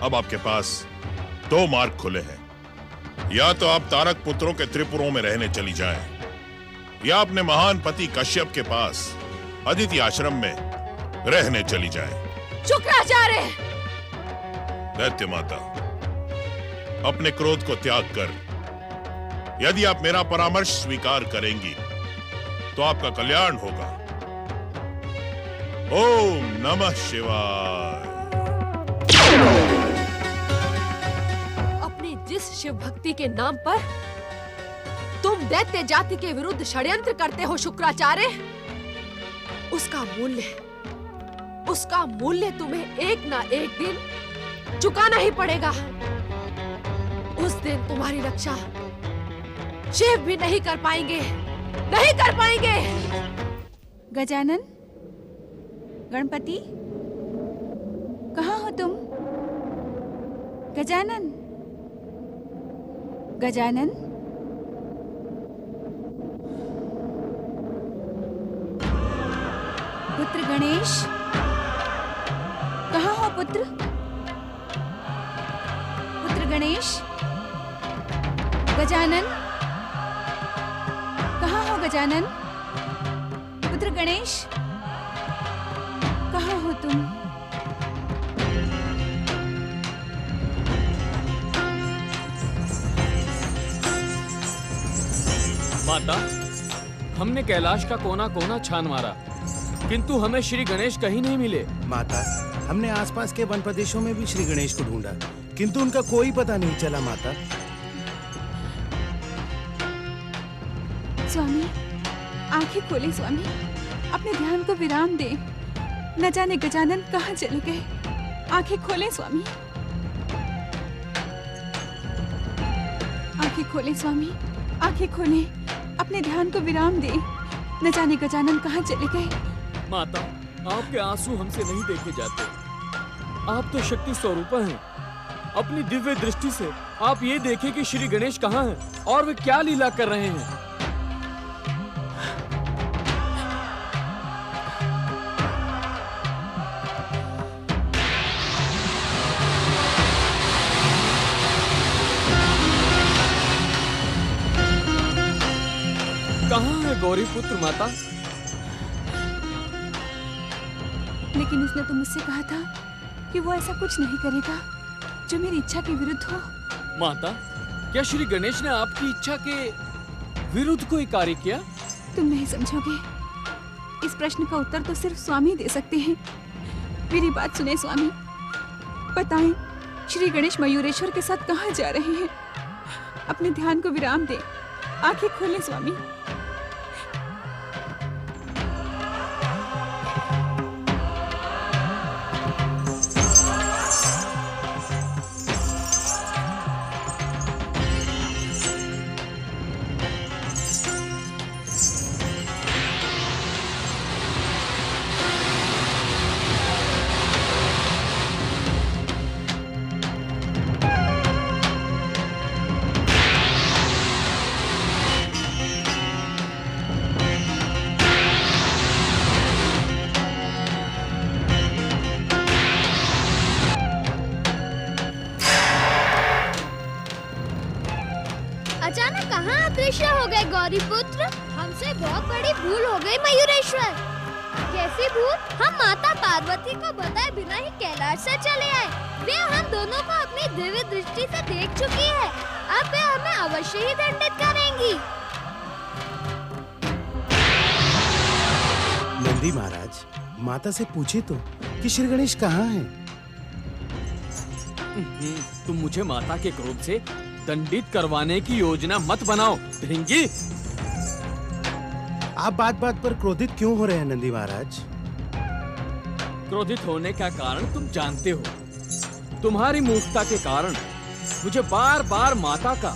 अब आपके पास दो मार्ग खुले हैं। या तो आप तारक पुत्रों के त्रिपुरों में रहने चली जाएं, या अपने महान पति कश्यप के पास अदिति आश्रम में रहने चली जाएं। शुक्राचार्य! दैत्य माता, अपने क्रोध को त्याग कर यदि आप मेरा परामर्श स्वीकार करेंगी तो आपका कल्याण होगा। ओम नमः शिवाय। अपनी जिस शिव भक्ति के नाम पर तुम दैत्य जाति के विरुद्ध षड्यंत्र करते हो शुक्राचार्य, उसका मूल्य तुम्हें एक ना एक दिन चुकाना ही पड़ेगा। उस दिन तुम्हारी रक्षा शिव भी नहीं कर पाएंगे, नहीं कर पाएंगे। गजानन, गणपति, कहाँ हो तुम? गजानन, गजानन, पुत्र गणेश, कहाँ हो पुत्र? पुत्र गणेश, गजानन, कहाँ हो गजानन? पुत्र गणेश, कहाँ हो तुम? माता, हमने कैलाश का कोना कोना छान मारा, किंतु हमें श्री गणेश कहीं नहीं मिले। माता, हमने आसपास के वन प्रदेशों में भी श्री गणेश को ढूंढा, किंतु उनका कोई पता नहीं चला। माता, स्वामी, आंखें खोले स्वामी, अपने ध्यान को विराम दे। न जाने गजानन कहाँ चले गए। आंखें खोले स्वामी, आंखें खोले स्वामी, आंखें खोले, अपने ध्यान को विराम दे। न जाने गजानन कहाँ चले गए। माता, आपके आंसू हमसे नहीं देखे जाते। आप तो शक्ति स्वरूप हैं। अपनी दिव्य दृष्टि से आप ये देखें कि श्री गणेश कहाँ हैं और वे क्या लीला कर रहे हैं। कहाँ है गौरी पुत्र माता? लेकिन उसने तो मुझसे कहा था कि वो ऐसा कुछ नहीं करेगा जो मेरी इच्छा के विरुद्ध हो। माता, क्या श्री गणेश ने आपकी इच्छा के विरुद्ध कोई कार्य किया? तुम नहीं समझोगे। इस प्रश्न का उत्तर तो सिर्फ स्वामी दे सकते हैं। मेरी बात सुने स्वामी, बताएं श्री गणेश मयूरेश्वर के साथ कहाँ जा रहे हैं? अपने ध्यान को विराम दे, आंखें खोले स्वामी। अचानक कहाँ अदृश्य हो गए गौरी पुत्र? हमसे बहुत बड़ी भूल हो गई मयूरेश्वर। कैसी भूल? हम माता पार्वती को बताए बिना ही कैलाश से चले आए। वे हम दोनों को अपनी दिव्य दृष्टि से देख चुकी है। अब वे हमें अवश्य ही दंडित करेंगी। नंदी महाराज, माता से पूछे तो कि श्री गणेश कहाँ हैं? तुम मुझे माता के क्रोध से दंडित करवाने की योजना मत बनाओ, ढिंगी। आप बात बात पर क्रोधित क्यों हो रहे हैं नंदी महाराज? क्रोधित होने का कारण तुम जानते हो। तुम्हारी मूर्खता के कारण मुझे बार बार माता का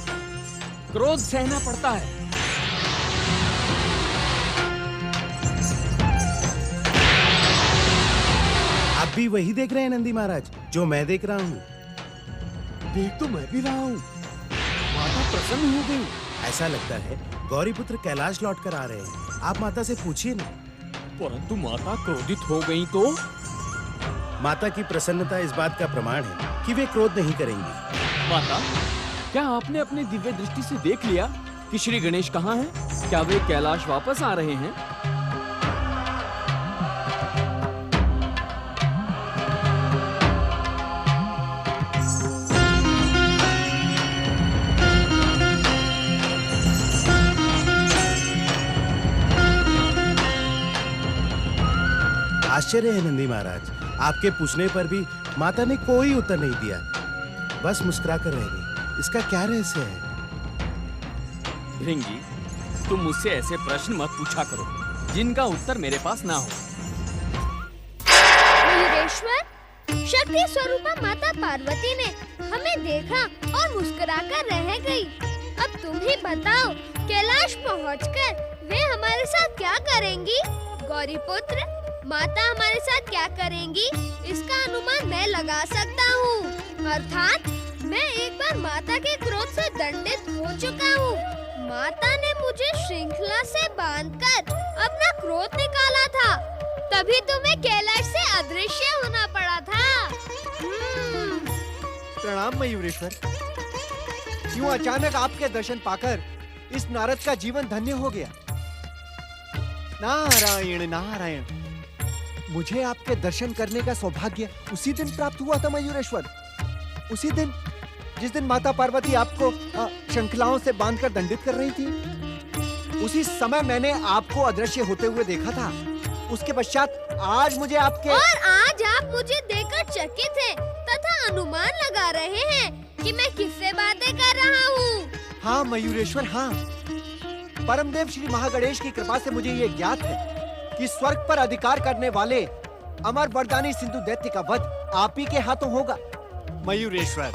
क्रोध सहना पड़ता है। आप भी वही देख रहे हैं नंदी महाराज जो मैं देख रहा हूँ? देख तो मैं भी रहा हूँ। माता प्रसन्न हो गई। ऐसा लगता है गौरीपुत्र कैलाश लौट कर आ रहे हैं। आप माता से पूछिए ना। परंतु माता क्रोधित हो गई तो? माता की प्रसन्नता इस बात का प्रमाण है कि वे क्रोध नहीं करेंगी। माता, क्या आपने अपनी दिव्य दृष्टि से देख लिया कि श्री गणेश कहाँ हैं? क्या वे कैलाश वापस आ रहे हैं? आश्चर्य है नंदी महाराज, आपके पूछने पर भी माता ने कोई उत्तर नहीं दिया, बस मुस्कुरा कर रह गई। इसका क्या रहस्य है? भृंगी, तुम मुझसे ऐसे प्रश्न मत पूछा करो जिनका उत्तर मेरे पास ना हो। मयूरेश्वर, शक्ति स्वरूपा माता पार्वती ने हमें देखा और मुस्कुराकर रह गई। अब तुम ही बताओ, कैलाश पहुंचकर वे हमारे साथ क्या करेंगी? गौरीपुत्र, माता हमारे साथ क्या करेंगी, इसका अनुमान मैं लगा सकता हूँ। अर्थात मैं एक बार माता के क्रोध से दंडित हो चुका हूँ। माता ने मुझे श्रृंखला से बांधकर अपना क्रोध निकाला था, तभी तुम्हें कैलाश से अदृश्य होना पड़ा था। प्रणाम मयूरेश्वर। क्यों अचानक आपके दर्शन पाकर इस नारद का जीवन धन्य हो गया? नारायण नारायण, मुझे आपके दर्शन करने का सौभाग्य उसी दिन प्राप्त हुआ था मयूरेश्वर। उसी दिन जिस दिन माता पार्वती आपको श्रृंखलाओं से बांधकर दंडित कर रही थी, उसी समय मैंने आपको अदृश्य होते हुए देखा था। उसके पश्चात आज मुझे आपके और आज आप मुझे देखकर चकित हैं तथा अनुमान लगा रहे हैं कि मैं किससे बातें कर रहा हूँ। हाँ मयूरेश्वर, हाँ। परमदेव श्री महागणेश की कृपा से मुझे ये ज्ञात है कि स्वर्ग पर अधिकार करने वाले अमर वरदानी सिंधु दैत्य का वध आप ही के हाथों होगा। मयूरेश्वर,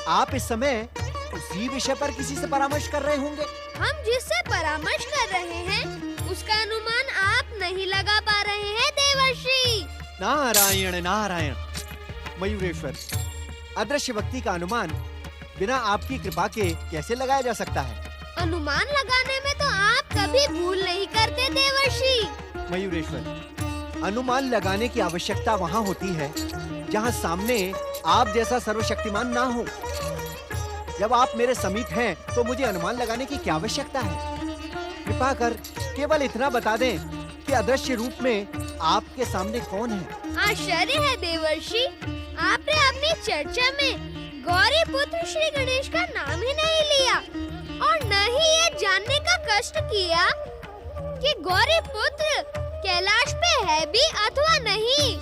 आप इस समय उसी विषय पर किसी से परामर्श कर रहे होंगे। हम जिससे परामर्श कर रहे हैं उसका अनुमान आप नहीं लगा पा रहे हैं देवर्षि। नारायण नारायण। मयूरेश्वर, अदृश्य व्यक्ति का अनुमान बिना आपकी कृपा के कैसे लगाया जा सकता है? अनुमान लगाने में तो आप कभी भूल नहीं करते देवर्षि। मयूरेश्वर, अनुमान लगाने की आवश्यकता वहाँ होती है जहाँ सामने आप जैसा सर्वशक्तिमान ना हो। जब आप मेरे समीप हैं तो मुझे अनुमान लगाने की क्या आवश्यकता है? कृपा कर केवल इतना बता दें कि अदृश्य रूप में आपके सामने कौन है? आश्चर्य है देवर्षि, आपने अपनी चर्चा में गौरी पुत्र श्री गणेश का नाम ही नहीं लिया और न ही ये जानने का कष्ट किया कि गौरी पुत्र कैलाश पे है भी अथवा नहीं।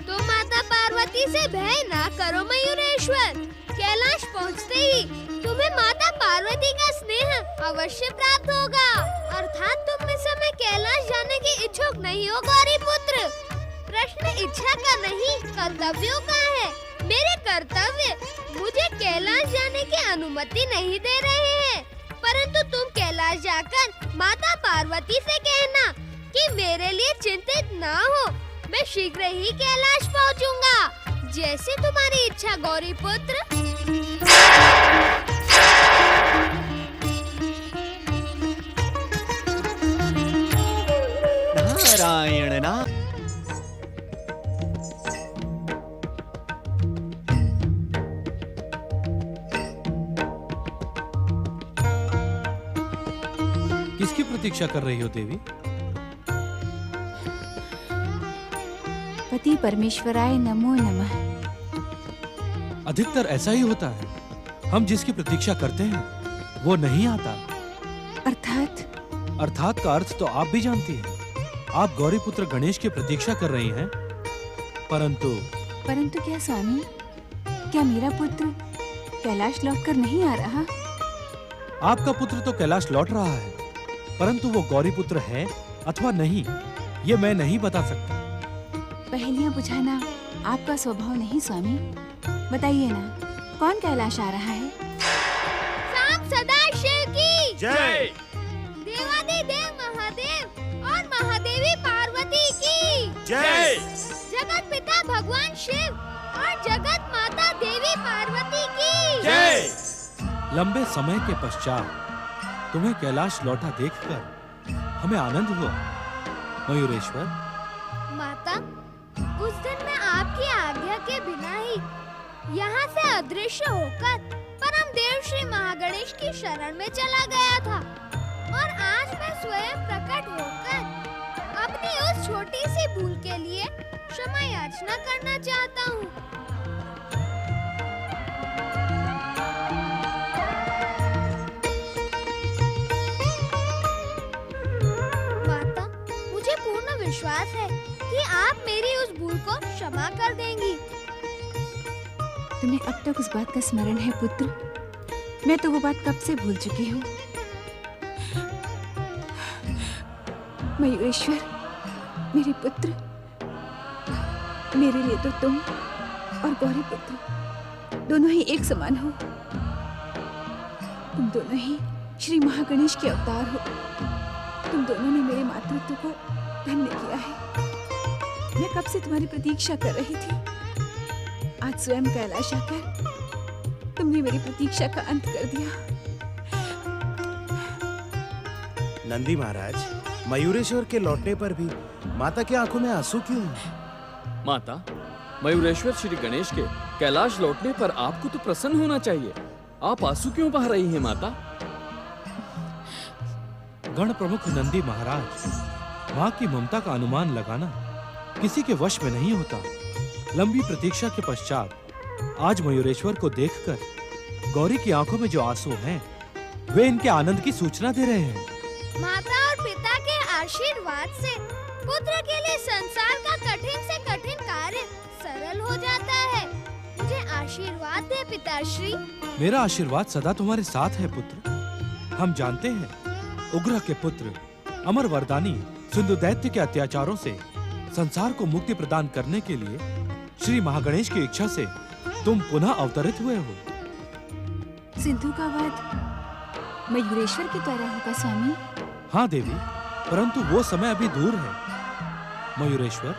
तो माता पार्वती से भय ना करो मयूरेश्वर। कैलाश पहुँचते ही तुम्हें माता पार्वती का स्नेह अवश्य प्राप्त होगा। अर्थात तुम इस समय कैलाश जाने के इच्छुक नहीं हो गौरी पुत्र। प्रश्न इच्छा का नहीं, कर्तव्यों का है। मेरे कर्तव्य मुझे कैलाश जाने की अनुमति नहीं दे रहे हैं, परंतु तुम कैलाश जाकर माता पार्वती से कहना कि मेरे लिए चिंतित ना हो, मैं शीघ्र ही कैलाश पहुंचूंगा। जैसे तुम्हारी इच्छा गौरी पुत्र। नारायण ना। किसकी प्रतीक्षा कर रही हो देवी? पति परमेश्वराय नमो नमः। अधिकतर ऐसा ही होता है, हम जिसकी प्रतीक्षा करते हैं वो नहीं आता। अर्थात का अर्थ तो आप भी जानती हैं। आप गौरी पुत्र गणेश की प्रतीक्षा कर रही हैं, परंतु क्या स्वामी, क्या मेरा पुत्र कैलाश लौटकर नहीं आ रहा? आपका पुत्र तो कैलाश लौट रहा है, परंतु वो गौरी पुत्र है अथवा नहीं, ये मैं नहीं बता सकता। पहेलियां बुझाना आपका स्वभाव नहीं स्वामी। बताइए ना, कौन कैलाश आ रहा है? सांब सदाशिव की जय। देवादिदेव महादेव और महादेवी पार्वती की जय। जगत पिता भगवान शिव और जगत माता देवी पार्वती की जय। लंबे समय के पश्चात तुम्हें कैलाश लौटा देखकर हमें आनंद हुआ। मयूरेश्वर, माता, उस दिन मैं के बिना ही यहाँ से अदृश्य होकर परम देव श्री महागणेश की शरण में चला गया था और आज मैं स्वयं प्रकट होकर अपनी उस छोटी सी भूल के लिए क्षमा याचना करना चाहता हूँ। माता, मुझे पूर्ण विश्वास है कि आप मेरी उस भूल को क्षमा कर देंगी। तुम्हें अब तक उस बात का स्मरण है पुत्र? मैं तो वो बात कब से भूल चुकी हूँ। मयूरेश्वर, मेरे पुत्र, मेरे लिए तो तुम और गौरी पुत्र दोनों ही एक समान हो। तुम दोनों ही श्री महागणेश के अवतार हो। तुम दोनों ने मेरे मातृत्व को धन्य किया है। मैं कब से तुम्हारी प्रतीक्षा कर रही थी। आज स्वयं कैलाश आकर तुमने मेरी प्रतीक्षा का अंत कर दिया। नंदी महाराज, मयूरेश्वर के लौटने पर भी माता की आंखों में आंसू क्यों? माता, मयूरेश्वर श्री गणेश के कैलाश लौटने पर आपको तो प्रसन्न होना चाहिए। आप आंसू क्यों बहा रही हैं माता? गण प्रमुख नंदी महाराज, माँ की ममता का अनुमान लगाना किसी के वश में नहीं होता। लंबी प्रतीक्षा के पश्चात आज मयूरेश्वर को देखकर गौरी की आंखों में जो आंसू हैं, वे इनके आनंद की सूचना दे रहे हैं। माता और पिता के आशीर्वाद से पुत्र के लिए संसार का कठिन से कठिन कार्य सरल हो जाता है। मुझे आशीर्वाद दे पिताश्री। मेरा आशीर्वाद सदा तुम्हारे साथ है पुत्र। हम जानते हैं उग्र के पुत्र अमर वरदानी सिंधु दैत्य के अत्याचारों से संसार को मुक्ति प्रदान करने के लिए श्री महागणेश की इच्छा से तुम पुनः अवतरित हुए हो। सिंधु का वध मयूरेश्वर के द्वारा होगा स्वामी? हाँ देवी, परंतु वो समय अभी दूर है। मयूरेश्वर,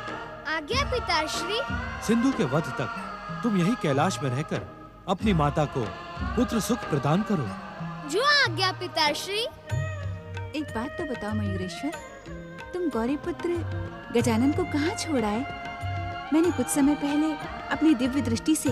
आज्ञा पिताश्री। सिंधु के वध तक तुम यही कैलाश में रहकर अपनी माता को पुत्र सुख प्रदान करो। जो आज्ञा पिताश्री। एक बात तो बताओ मयूरेश्वर, तुम गौरी पुत्र गजानन को कहाँ छोड़ आए? मैंने कुछ समय पहले अपनी दिव्य दृष्टि से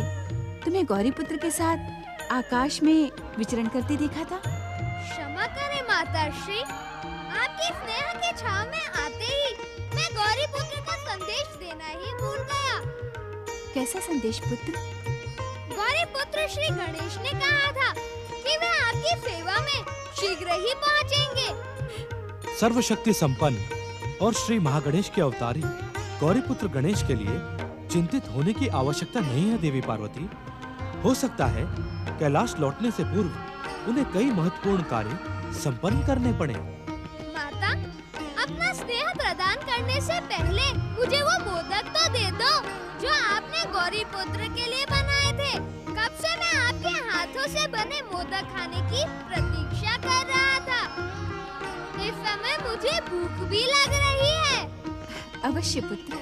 तुम्हें गौरी पुत्र के साथ आकाश में विचरण करते देखा था। क्षमा करें माताश्री, आपकी स्नेह की छाव में आते ही मैं गौरी पुत्र का संदेश देना ही भूल गया। कैसा संदेश पुत्र? गौरी पुत्र श्री गणेश ने कहा था कि वे आपकी सेवा में शीघ्र ही पहुंचेंगे। सर्वशक्ति संपन्न और श्री महागणेश के अवतारी गौरी पुत्र गणेश के लिए चिंतित होने की आवश्यकता नहीं है देवी पार्वती। हो सकता है कैलाश लौटने से पूर्व उन्हें कई महत्वपूर्ण कार्य संपन्न करने पड़े। माता, अपना स्नेह प्रदान करने से पहले मुझे वो मोदक तो दे दो जो आपने गौरी पुत्र के लिए बनाए थे। कब से मैं आपके हाथों से बने मोदक खाने की प्रतीक्षा कर रहा था। इस समय मुझे भूख भी लग रही है। अवश्य पुत्र।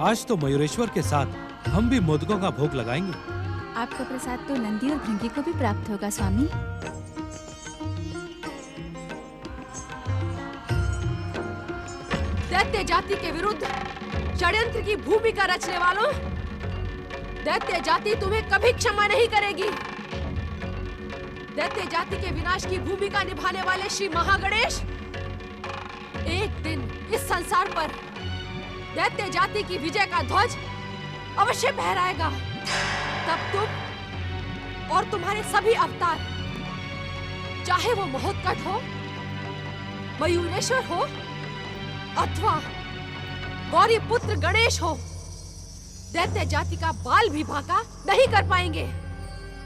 आज तो मयूरेश्वर के साथ हम भी मोदकों का भोग लगाएंगे। आपका प्रसाद तो नंदी और भृंगी को भी प्राप्त होगा स्वामी। दैत्य जाति के विरुद्ध षड्यंत्र की भूमिका रचने वालों, दैत्य जाति तुम्हें कभी क्षमा नहीं करेगी। दैत्य जाति के विनाश की भूमिका निभाने वाले श्री महागणेश एक दिन इस संसार पर दैत्य जाति की विजय का ध्वज अवश्य फहराएगा। तब तुम और तुम्हारे सभी अवतार, चाहे वो महोत्कट हो, मयूरेश्वर हो अथवा गौरी पुत्र गणेश हो, दैत्य जाति का बाल भी बांका नहीं कर पाएंगे।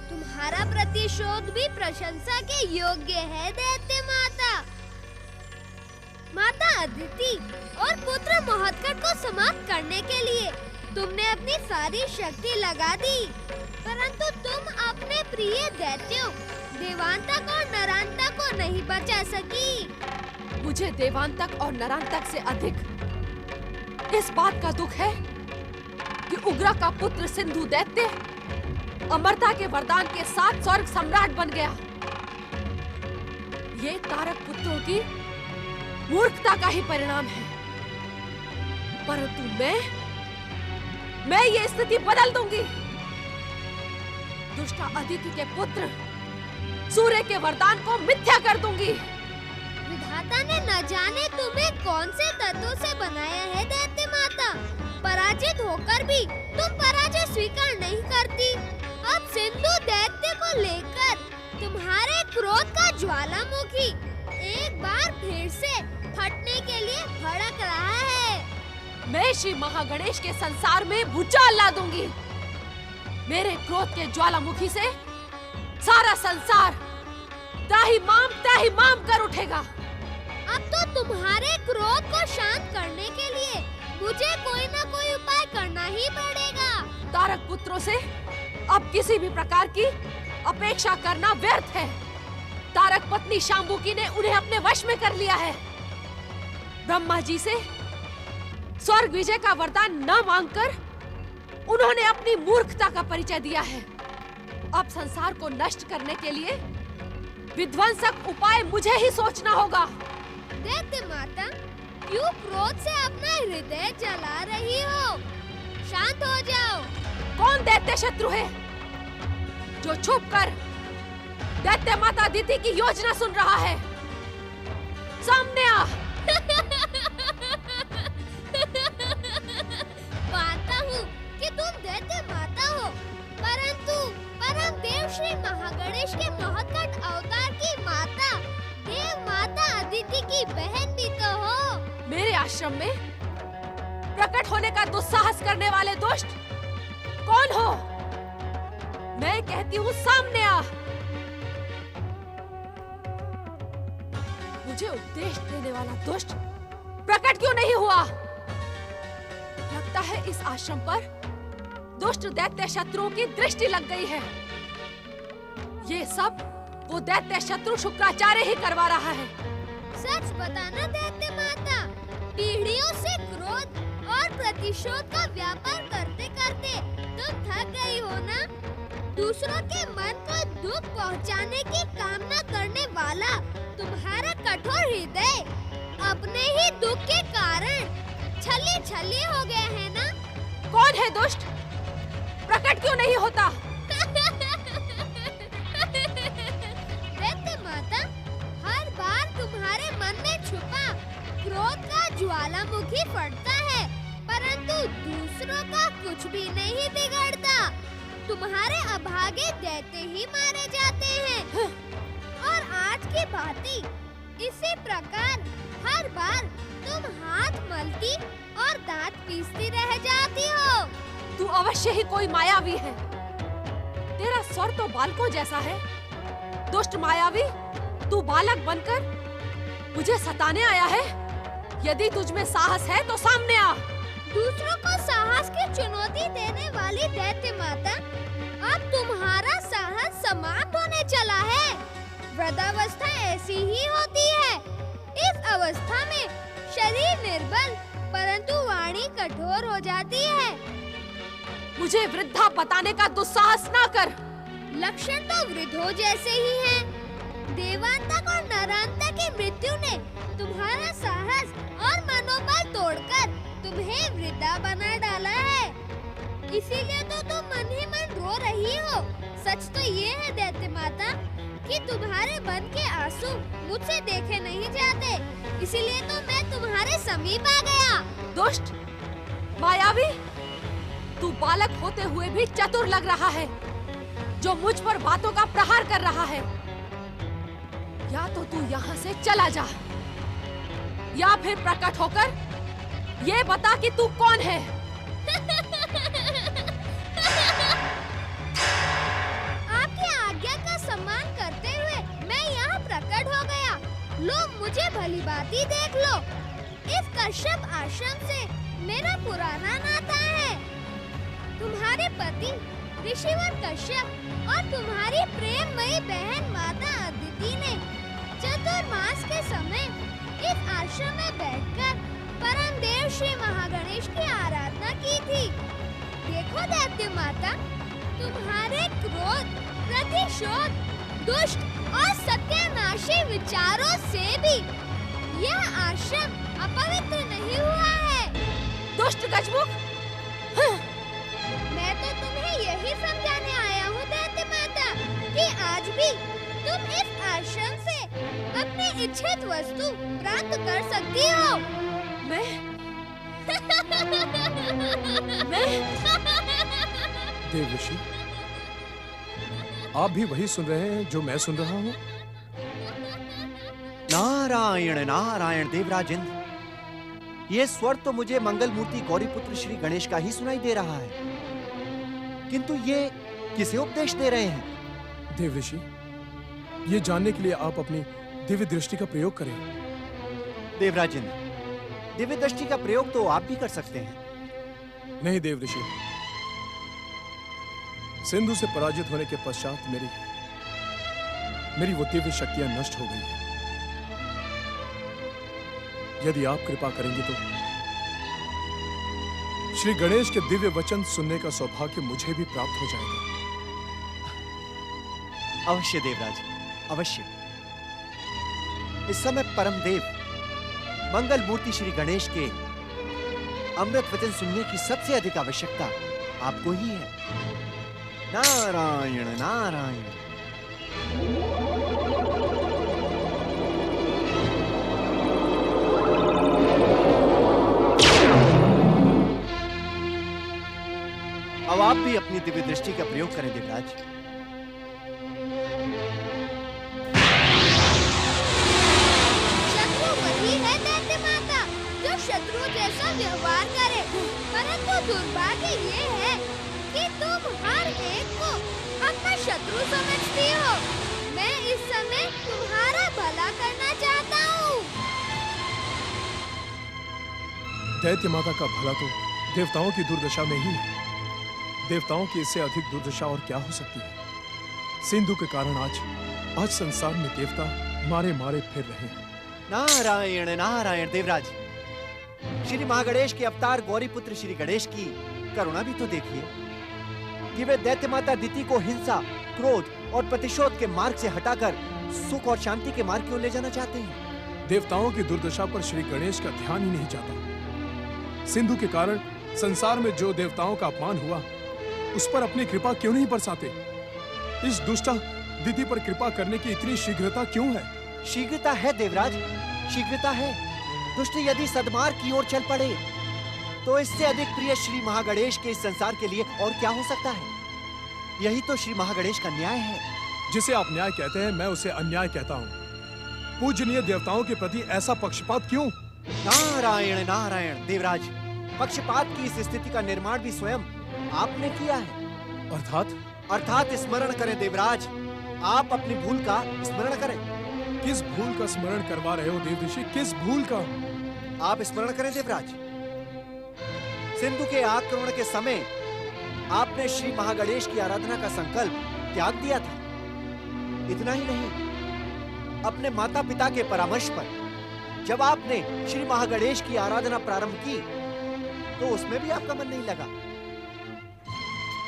तुम्हारा प्रतिशोध भी प्रशंसा के योग्य है दैत्य माता। माता अदिति और पुत्र महोत्कट को समाप्त करने के लिए तुमने अपनी सारी शक्ति लगा दी, परंतु तुम अपने प्रिय दैत्यों देवांतक और नरांतक को नहीं बचा सकी। मुझे देवांतक और नरांतक से अधिक इस बात का दुख है कि उग्र का पुत्र सिंधु दैत्य अमरता के वरदान के साथ स्वर्ग सम्राट बन गया। ये तारक पुत्रों की मूर्खता का ही परिणाम है। परंतु मैं ये स्थिति बदल दूंगी। दुष्ट अदिति के पुत्र सूर्य के वरदान को मिथ्या कर दूंगी। विधाता ने न जाने तुम्हें कौन से तत्वों से बनाया है दैत्य माता। पराजित होकर भी तुम पराजय स्वीकार नहीं करती। अब सिंधु दैत्य को लेकर तुम्हारे क्रोध का ज्वालामुखी एक बार फिर से फटने के लिए भड़क रहा है। मैं श्री महागणेश के संसार में भूचाल ला दूंगी। मेरे क्रोध के ज्वालामुखी से सारा संसार त्राहि माम कर उठेगा। अब तो तुम्हारे क्रोध को शांत करने के लिए मुझे कोई न कोई उपाय करना ही पड़ेगा। तारक पुत्रों से अब किसी भी प्रकार की अपेक्षा करना व्यर्थ है। तारक पत्नी शांबुकी ने उन्हें अपने वश में कर लिया है। ब्रह्मा जी से स्वर्ग विजय का वरदान न मांगकर उन्होंने अपनी मूर्खता का परिचय दिया है। अब संसार को नष्ट करने के लिए विध्वंसक उपाय मुझे ही सोचना होगा। दैत्य माता, क्यों क्रोध से अपना हृदय जला रही हो? शांत हो जाओ। कौन दैत्य शत्रु है जो छुपकर दैत्य माता अदिति की योजना सुन रहा है? सामने आ। मानता हूँ कि तुम दैत्य माता हो, परंतु परम देव श्री महागणेश के महत्कट अवतार की माता, देव माता अदिति की बहन भी तो हो। मेरे आश्रम में प्रकट होने का दुस्साहस करने वाले दुष्ट कौन हो? मैं कहती हूँ सामने आ। मुझे उपदेश देने वाला दुष्ट प्रकट क्यों नहीं हुआ? लगता है इस आश्रम पर दुष्ट दैत्य शत्रुओं की दृष्टि लग गई है। ये सब वो दैत्य शत्रु शुक्राचार्य ही करवा रहा है। सच बताना दैत्य माता, पीढ़ियों से क्रोध और प्रतिशोध का व्यापार करते करते तुम थक गई हो ना? दूसरों के मन को दुख पहुंचाने की कामना करने वाला तुम्हारा कठोर हृदय अपने ही दुख के कारण छली हो गया है ना? कौन है दुष्ट? प्रकट क्यों नहीं होता? दैत्य माता, हर बार तुम्हारे मन में छुपा क्रोध का ज्वालामुखी फटता है, परंतु दूसरों का कुछ भी नहीं बिगड़ता। तुम्हारे अभागे दैत्य ही मारे जाते हैं। और आज की भांति इसी प्रकार हर बार तुम हाथ मलती और दांत पीसती रह जाती हो। तू अवश्य ही कोई मायावी है। तेरा स्वर तो बालकों जैसा है। दुष्ट मायावी, तू बालक बनकर मुझे सताने आया है। यदि तुझ में साहस है तो सामने आ। दूसरों को साहस की चुनौती देने वाली दैत्य माता, अब तुम्हारा साहस समाप्त होने चला है। वृद्धावस्था ऐसी ही होती है। इस अवस्था में शरीर निर्बल परंतु वाणी कठोर हो जाती है। मुझे वृद्धा बताने का दुस्साहस ना कर। लक्षण तो वृद्धों जैसे ही हैं। देवांतक और नरांतक की मृत्यु ने तुम्हारा साहस और मनोबल तोड़कर तुम्हें वृद्धा बना डाला है। इसीलिए तो तुम मन ही मन रो रही हो। सच तो ये है दैत्य माता कि तुम्हारे मन के आंसू मुझसे देखे नहीं जाते। इसीलिए तो मैं तुम्हारे समीप आ गया। दुष्ट मायावी, तू बालक होते हुए भी चतुर लग रहा है, जो मुझ पर बातों का प्रहार कर रहा है। या तो तू यहाँ से चला जा, या फिर प्रकट होकर ये बता कि तू कौन है। आपकी आज्ञा का सम्मान करते हुए मैं यहाँ प्रकट हो गया। लो, मुझे भली भांति देख लो। इस कश्यप आश्रम से मेरा पुराना नाता है। तुम्हारे पति ऋषिवर कश्यप और तुम्हारी प्रेममयी बहन माता अदिति ने चतुर्मास के समय इस आश्रम में बैठकर परम देव श्री महागणेश की आराधना की थी। देखो दैत्य माता, तुम्हारे क्रोध, प्रतिशोध, दुष्ट और सत्यानाशी विचारों से भी यह आश्रम अपवित्र नहीं हुआ है। दुष्ट गजमुख, इच्छित वस्तु प्राप्त कर सकती हो। मैं देव ऋषि, आप भी वही सुन रहे हैं जो मैं सुन रहा हूँ? नारायण नारायण देवराज इंद्र, ये स्वर तो मुझे मंगल मूर्ति गौरीपुत्र श्री गणेश का ही सुनाई दे रहा है, किंतु ये किसे उपदेश दे रहे हैं? देव ऋषि, ये जानने के लिए आप अपनी दिव्य दृष्टि का प्रयोग करें। देवराज इंद्र, दिव्य दृष्टि का प्रयोग तो आप भी कर सकते हैं। नहीं देव ऋषि, सिंधु से पराजित होने के पश्चात मेरी वो दिव्य शक्तियां नष्ट हो गई हैं। यदि आप कृपा करेंगे तो श्री गणेश के दिव्य वचन सुनने का सौभाग्य मुझे भी प्राप्त हो जाएगा। अवश्य देवराज, अवश्य। इस समय परम देव मंगल मूर्ति श्री गणेश के अमृत वचन सुनने की सबसे अधिक आवश्यकता आपको ही है। नारायण नारायण। अब आप भी अपनी दिव्य दृष्टि का प्रयोग करें देवराज। शत्रु वही है दैत्य माता जो शत्रु जैसा व्यवहार करे, परंतु दुर्भाग्य ये है कि तुम हर एक को अपना शत्रु समझती हो। मैं इस समय तुम्हारा भला करना चाहता हूँ। दैत्य माता का भला तो देवताओं की दुर्दशा में ही है। देवताओं की इससे अधिक दुर्दशा और क्या हो सकती है? सिंधु के कारण आज संसार में देवता मारे मारे फिर रहे हैं। नारायण नारायण। देवराज, श्री महागणेश के अवतार गौरीपुत्र श्री गणेश की करुणा भी तो देखिए कि वे दैत्य माता दिति को हिंसा, क्रोध और प्रतिशोध के मार्ग से हटाकर सुख और शांति के मार्ग की ओर ले जाना चाहते हैं। देवताओं की दुर्दशा पर श्री गणेश का ध्यान ही नहीं जाता। सिंधु के कारण संसार में जो देवताओं का अपमान हुआ, उस पर अपनी कृपा क्यों नहीं बरसाते? इस दुष्टा दिति पर कृपा करने की इतनी शीघ्रता क्यों है? शीघ्रता है देवराज, शीघ्रता है। दुष्ट यदि सद्मार्ग की ओर चल पड़े तो इससे अधिक प्रिय श्री महागणेश के इस संसार के लिए और क्या हो सकता है? यही तो श्री महागणेश का न्याय है। जिसे आप न्याय कहते हैं, मैं उसे अन्याय कहता हूँ। पूजनीय देवताओं के प्रति ऐसा पक्षपात क्यों? नारायण नारायण। देवराज, पक्षपात की इस स्थिति का निर्माण भी स्वयं आपने किया है। अर्थात स्मरण करें देवराज, आप अपनी भूल का स्मरण करें। किस भूल का स्मरण करवा रहे हो देव ऋषि? किस भूल का? आप स्मरण करें देवराज। सिंधु के आक्रमण के समय आपने श्री महागणेश की आराधना का संकल्प त्याग दिया था। इतना ही नहीं, अपने माता पिता के परामर्श पर जब आपने श्री महागणेश की आराधना प्रारंभ की तो उसमें भी आपका मन नहीं लगा।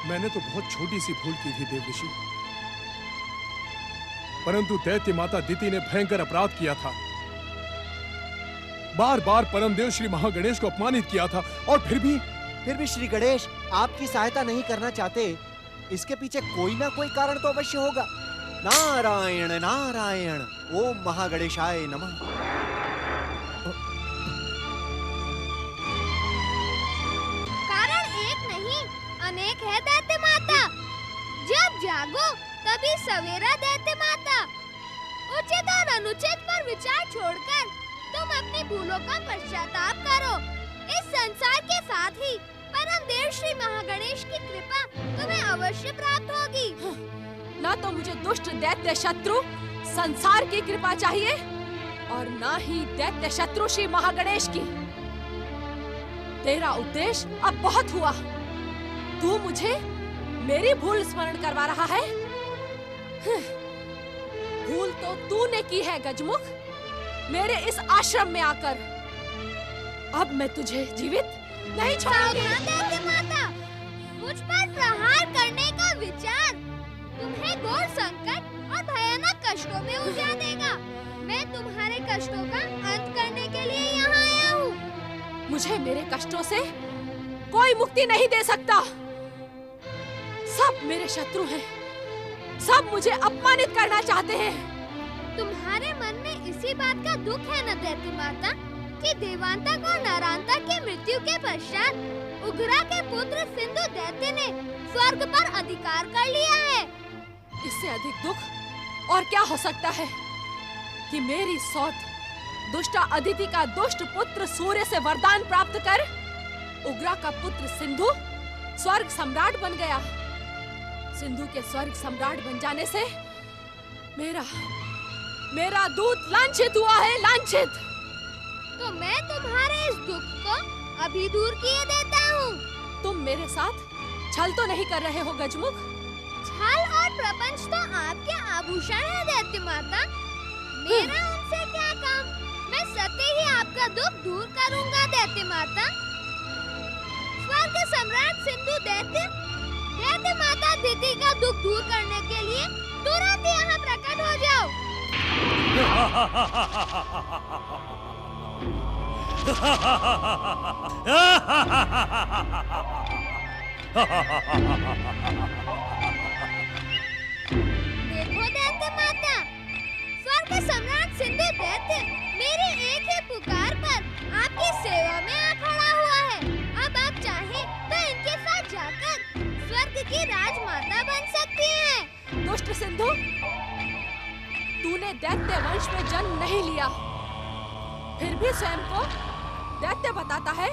मैंने तो बहुत छोटी सी भूल की थी देव ऋषि, परंतु दैत्य माता दिति ने भयंकर अपराध किया था। बार बार परमदेव श्री महागणेश को अपमानित किया था, और फिर भी श्री गणेश आपकी सहायता नहीं करना चाहते। इसके पीछे कोई ना कोई कारण तो अवश्य होगा। नारायण नारायण। ओम महागणेशाय नमः। कारण एक नहीं, अनेक है दैत्य माता। जब जागो तभी सवेरा दैत्य माता। उचित और अनुचित पर विचार छोड़कर तुम अपनी भूलों का पश्चाताप करो। इस संसार के साथ ही परम देव श्री महागणेश की कृपा तुम्हें अवश्य प्राप्त होगी। ना तो मुझे दुष्ट दैत्य शत्रु संसार की कृपा चाहिए और ना ही दैत्य शत्रु श्री महागणेश की। तेरा उद्देश्य अब बहुत हुआ। तू मुझे मेरी भूल स्मरण करवा रहा है। भूल तो तूने की है गजमुख, मेरे इस आश्रम में आकर। अब मैं तुझे जीवित नहीं छोड़ूंगी। दैत्य माता, मुझ पर प्रहार करने का विचार तुम्हें घोर संकट और भयानक कष्टों में उलझा देगा। मैं तुम्हारे कष्टों का अंत करने के लिए यहाँ आया हूँ। मुझे मेरे कष्टों से कोई मुक्ति नहीं दे सकता। सब मेरे शत्रु हैं, सब मुझे अपमानित करना चाहते हैं। तुम्हारे मन में इसी बात का दुख है न दैत्य माता कि देवांतक और नरांतक की मृत्यु के पश्चात उग्रा के पुत्र सिंधु दैत्य ने स्वर्ग पर अधिकार कर लिया है। इससे अधिक दुख और क्या हो सकता है कि मेरी सौत दुष्टा अदिति का दुष्ट पुत्र सूर्य से वरदान प्राप्त कर उग्रा का पुत्र सिंधु स्वर्ग सम्राट बन गया। सिंधु के स्वर्ग सम्राट बन जाने से मेरा दूत लांछित हुआ है, लांछित। तो मैं तुम्हारे इस दुख को अभी दूर किए देता हूँ। तुम मेरे साथ छल तो नहीं कर रहे हो गजमुख? छल और प्रपंच तो आपके आभूषण है दैत्य माता। मेरा उनसे क्या काम? मैं सत्य ही आपका दुख दूर करूँगा दैत्य माता। स्वर्ग सम्राट सिंधु दैत्य माता अदिति का दुख दूर करने के लिए तुरंत यहाँ प्रकट हो जाओ। देखो दैत्य माता, स्वर्ग सम्राट सिंधु दैत्य मेरे एक ही पुकार पर आपकी सेवा में आ खड़ा हुआ है। अब आप चाहें तो इनके साथ जाकर स्वर्ग की राजमाता बन सकती हैं। दुष्ट सिंधु, तूने दैत्य वंश में जन्म नहीं लिया, फिर भी स्वयं को दैत्य बताता है।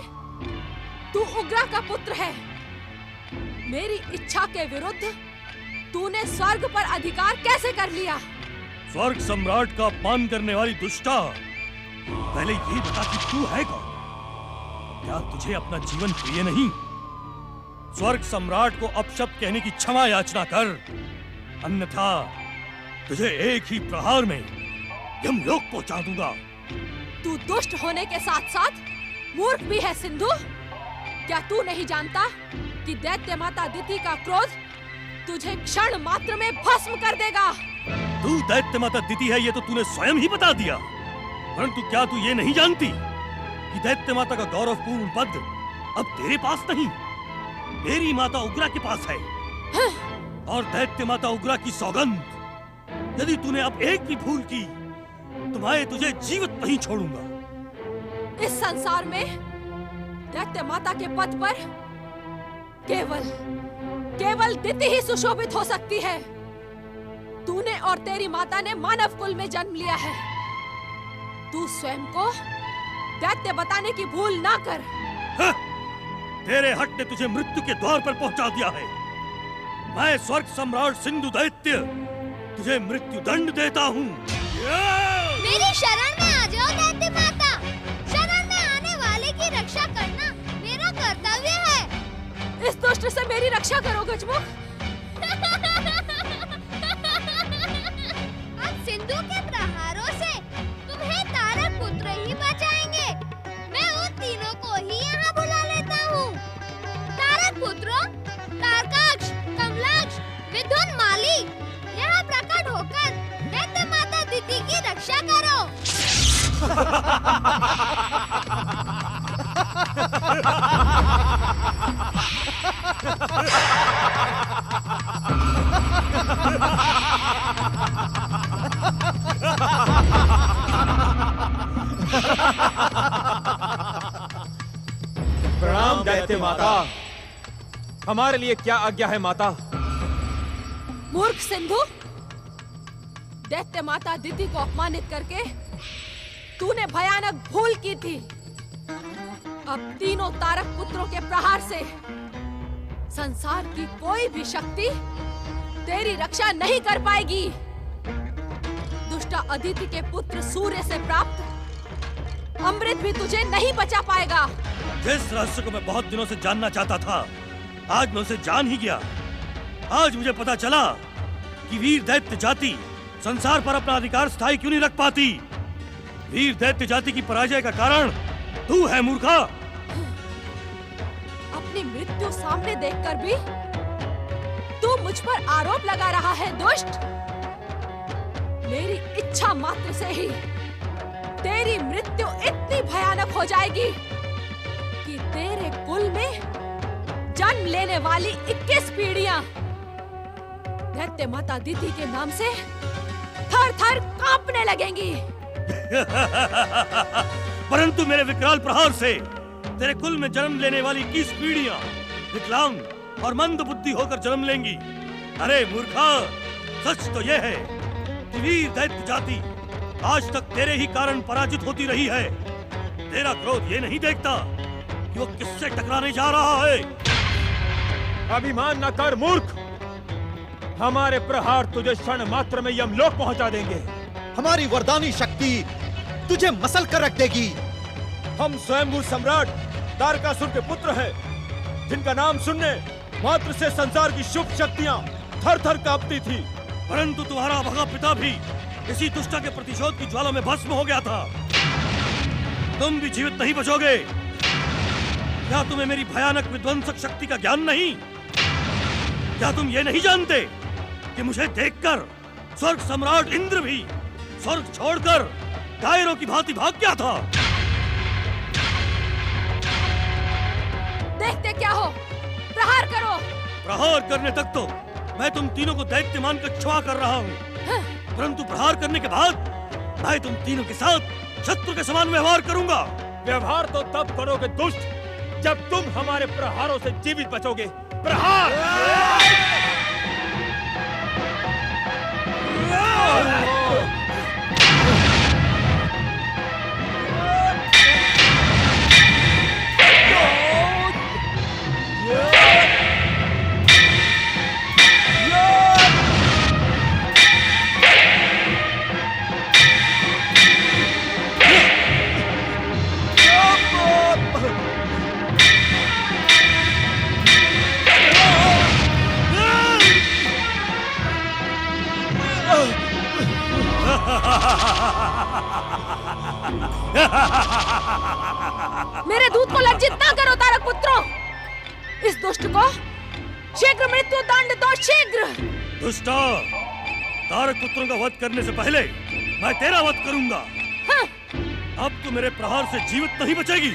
तू उग्रा का पुत्र है। मेरी इच्छा के विरुद्ध तूने स्वर्ग पर अधिकार कैसे कर लिया? स्वर्ग सम्राट का अपमान करने वाली दुष्टा, पहले ये बता कि तू है कौन? क्या तुझे अपना जीवन प्रिय नहीं? स्वर्ग सम्राट को अपशब्द कहने की क्षमा याचना कर, अन्यथा तुझे एक ही प्रहार में यमलोक पहुंचा दूंगा। तू दुष्ट होने के साथ साथ मूर्ख भी है सिंधु। क्या तू नहीं जानता कि दैत्य माता अदिति का क्रोध तुझे क्षण मात्र में भस्म कर देगा? तू दैत्य माता अदिति है ये तो तूने स्वयं ही बता दिया, परंतु क्या तू ये नहीं जानती कि दैत्य माता का गौरवपूर्ण पद अब तेरे पास नहीं, मेरी माता उग्रा के पास है। और दैत्य माता उग्रा की सौगंध, यदि तूने अब एक भी भूल की तो मैं तुझे जीवित नहीं छोड़ूंगा। इस संसार में दैत्य माता के पद पर केवल दिति ही सुशोभित हो सकती है। तूने और तेरी माता ने मानव कुल में जन्म लिया है। तू स्वयं को दैत्य बताने की भूल ना कर। तेरे हट ने तुझे मृत्यु के द्वार पर पहुंचा दिया है। मैं स्वर्ग सम्राट सिंधु दैत्य तुझे मृत्यु दंड देता हूँ। मेरी शरण में आ जाओ दैत्य माता। शरण में आने वाले की रक्षा करना मेरा कर्तव्य है। इस दुष्ट से मेरी रक्षा करो गजमुख। अब सिंधु के प्रहारों से तुम्हें तारक पुत्र ही बचाएंगे। मैं उन तीनों को ही यहाँ बुला लेता हूँ। तारक पुत्रों, तारकाक्ष, कमलाक्ष, मिथुन, माली, यहाँ प्रकट होकर दैत्य माता अदिति की रक्षा करो। प्रणाम दैत्य माता। हमारे लिए क्या आज्ञा है माता? मूर्ख सिंधु, दैत्य माता अदिति को अपमानित करके तूने भयानक भूल की थी। अब तीनों तारक पुत्रों के प्रहार से संसार की कोई भी शक्ति तेरी रक्षा नहीं कर पाएगी। दुष्टा अदिति के पुत्र सूर्य से प्राप्त अमृत भी तुझे नहीं बचा पाएगा। जिस रहस्य को मैं बहुत दिनों से जानना चाहता था, आज मैं उसे जान ही गया। आज मुझे पता चला कि वीर दैत्य जाति संसार पर अपना अधिकार स्थायी क्यों नहीं रख पाती। वीर दैत्य जाति की पराजय का कारण तू है मूर्खा। अपनी मृत्यु सामने देखकर भी तू मुझ पर आरोप लगा रहा है दुष्ट। मेरी इच्छा मात्र से ही तेरी मृत्यु इतनी भयानक हो जाएगी कि तेरे कुल में जन्म लेने वाली 21 पीढ़ियां दैत्य माता अदिति के नाम से थर थर कांपने लगेंगी। परंतु मेरे विकराल प्रहार से तेरे कुल में जन्म लेने वाली 21 पीढ़ियां विकलांग और मंद बुद्धि होकर जन्म लेंगी। अरे मूर्खा, सच तो यह है कि वीर दैत्य जाति आज तक तेरे ही कारण पराजित होती रही है। तेरा क्रोध ये नहीं देखता कि वो किससे टकराने जा रहा है। अभिमान न कर मूर्ख, हमारे प्रहार तुझे क्षण मात्र में यमलोक पहुंचा देंगे। हमारी वरदानी शक्ति तुझे मसल कर रख देगी। हम स्वयंभू सम्राट तारकासुर के पुत्र हैं, जिनका नाम सुनने मात्र से संसार की शुभ शक्तियां थर थर कांपती थी। परंतु तुम्हारा भगा पिता भी इसी दुष्टा के प्रतिशोध की ज्वाला में भस्म हो गया था। तुम भी जीवित नहीं बचोगे। क्या तुम्हें मेरी भयानक विध्वंसक शक्ति का ज्ञान नहीं? क्या तुम ये नहीं जानते कि मुझे देखकर स्वर्ग सम्राट इंद्र भी स्वर्ग छोड़कर कायरों की भांति भाग गया था? देखते क्या हो, प्रहार करो। प्रहार करने तक तो मैं तुम तीनों को दैत्य मानकर क्षमा कर रहा हूँ, परंतु प्रहार करने के बाद मैं तुम तीनों के साथ शत्रु के समान व्यवहार करूंगा। व्यवहार तो तब करोगे दुष्ट, जब तुम हमारे प्रहारों से जीवित बचोगे। प्रहार! मेरे दूत को लज्जित ना करो तारक पुत्रों। इस दुष्ट को शीघ्र मृत्यु दंड दो, शीघ्र। दुष्टा, तारक पुत्रों का वध करने से पहले मैं तेरा वध करूंगा। हाँ। अब तू मेरे प्रहार से जीवित नहीं बचेगी।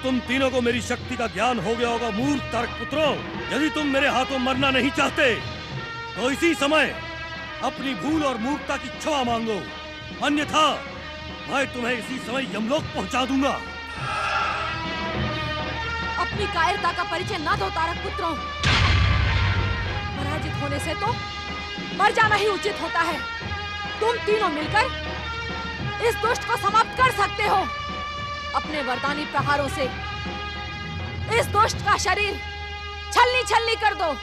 तुम तीनों को मेरी शक्ति का ज्ञान हो गया होगा मूर्ख तारक पुत्रों। यदि तुम मेरे हाथों मरना नहीं चाहते तो इसी समय अपनी भूल और मूर्खता की क्षमा मांगो, अन्यथा मैं तुम्हें इसी समय यमलोक पहुंचा दूंगा। अपनी कायरता का परिचय ना दो तारक पुत्रों। पराजित होने से तो मर जाना ही उचित होता है। तुम तीनों मिलकर इस दुष्ट को समाप्त कर सकते हो। अपने वरदानी प्रहारों से इस दुष्ट का शरीर छलनी छलनी कर दो।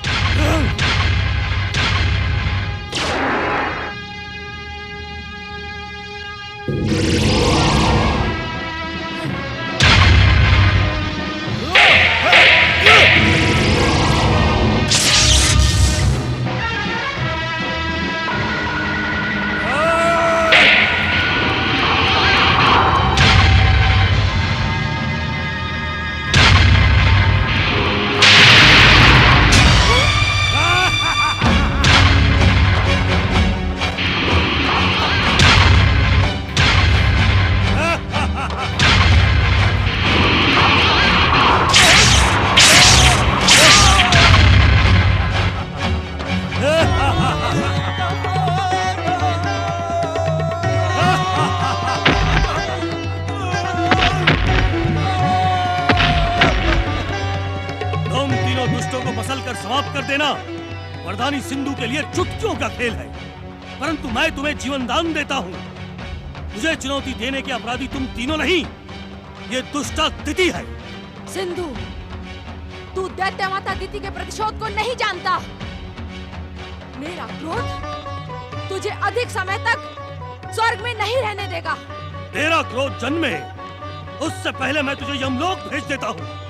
समाप्त कर देना वरदानी सिंधु के लिए चुटकियों का खेल है, परंतु मैं तुम्हें जीवन दान देता हूँ। मुझे चुनौती देने के अपराधी तुम तीनों नहीं, ये दुष्टा दिति है। सिंधु, तू दैत्य माता दिति के प्रतिशोध को नहीं जानता। मेरा क्रोध तुझे अधिक समय तक स्वर्ग में नहीं रहने देगा। तेरा क्रोध जन्मे उससे पहले मैं तुझे यमलोक भेज देता हूँ।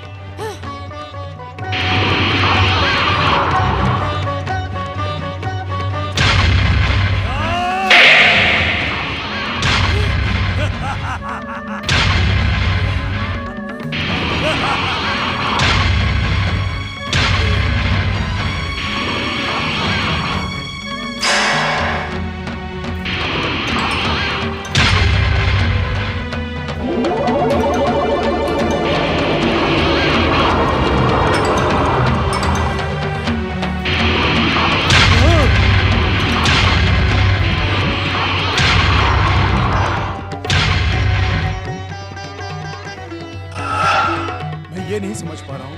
ये नहीं समझ पा रहा हूँ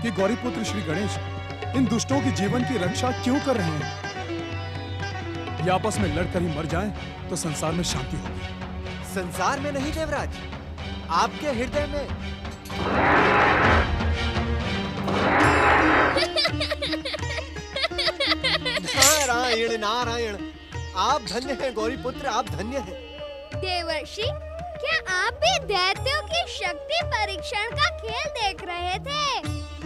कि गौरीपुत्र श्री गणेश इन दुष्टों के जीवन की रक्षा क्यों कर रहे हैं। ये आपस में लड़कर ही मर जाएं तो संसार में शांति होगी। संसार में नहीं देवराज, आपके हृदय में। नारायण नारायण, आप धन्य हैं गौरीपुत्र, आप धन्य हैं। देवर्षि, क्या आप भी दैत्यों की शक्ति परीक्षण का खेल देख रहे थे?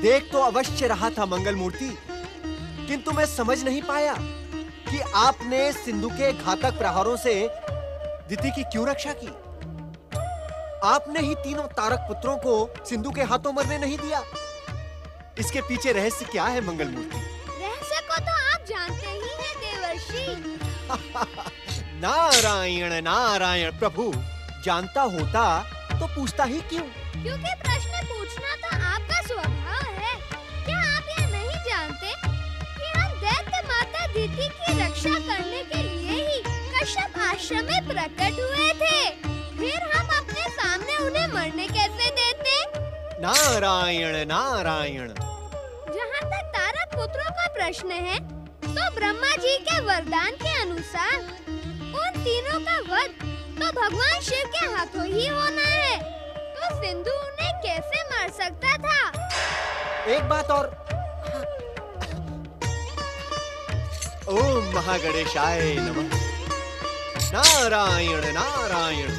देख तो अवश्य रहा था मंगल मूर्ति, किंतु मैं समझ नहीं पाया कि आपने सिंधु के घातक प्रहारों से दिति की क्यों रक्षा की। आपने ही तीनों तारक पुत्रों को सिंधु के हाथों मरने नहीं दिया। इसके पीछे रहस्य क्या है मंगल मूर्ति? रहस्य को तो आप जानते ही हैं देवर्षि। नारायण नारायण प्रभु, जानता होता तो पूछता ही क्यों? क्योंकि प्रश्न पूछना तो आपका स्वभाव है। क्या आप ये नहीं जानते कि हम दैत्य माता दिति की रक्षा करने के लिए ही कश्यप आश्रम में प्रकट हुए थे? फिर हम अपने सामने उन्हें मरने कैसे देते? नारायण नारायण। जहाँ तक तारक पुत्रों का प्रश्न है, तो ब्रह्मा जी के वरदान के अनुसार उन तीनों का वध तो भगवान शिव के हाथों ही होना है। तो सिंधु उन्हें कैसे मार सकता था? एक बात और। ओम महागणेशाय नमः। नारायण नारायण।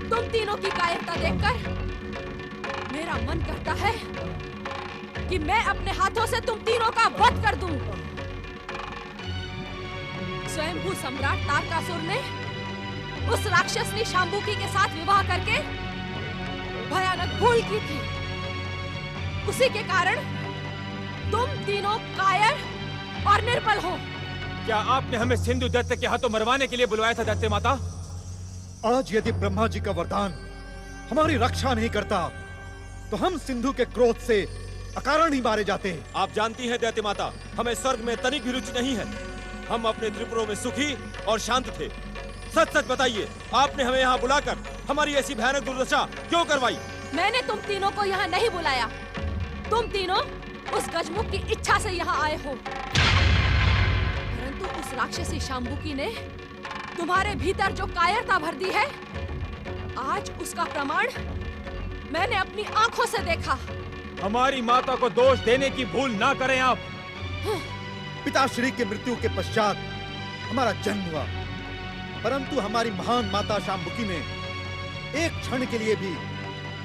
तुम तीनों की कायरता देखकर मेरा मन करता है कि मैं अपने हाथों से तुम तीनों का वध कर दूं। स्वयंभू सम्राट तारकासुर ने उस राक्षसनी शांबुकी के साथ विवाह करके भयानक भूल की थी। उसी के कारण तुम तीनों कायर और निर्बल हो। क्या आपने हमें सिंधु दैत्य के हाथों मरवाने के लिए बुलवाया था दैत्य माता? आज यदि ब्रह्मा जी का वरदान हमारी रक्षा नहीं करता तो हम सिंधु के क्रोध से अकारण ही मारे जाते हैं। आप जानती हैं दैत्य माता, हमें स्वर्ग में तनिक भी रुचि नहीं है। हम अपने त्रिपुरों में सुखी और शांत थे। सच सच बताइए, आपने हमें यहाँ बुलाकर हमारी ऐसी भयानक दुर्दशा क्यों करवाई? मैंने तुम तीनों को यहाँ नहीं बुलाया। तुम तीनों उस गजमुख की इच्छा से यहाँ आए हो, परंतु उस राक्षसी शांबुकी ने तुम्हारे भीतर जो कायरता भर दी है, आज उसका प्रमाण मैंने अपनी आंखों से देखा। हमारी माता को दोष देने की भूल ना करें आप। पिताश्री की मृत्यु के पश्चात हमारा जन्म हुआ, परंतु हमारी महान माता शांबुकी ने एक क्षण के लिए भी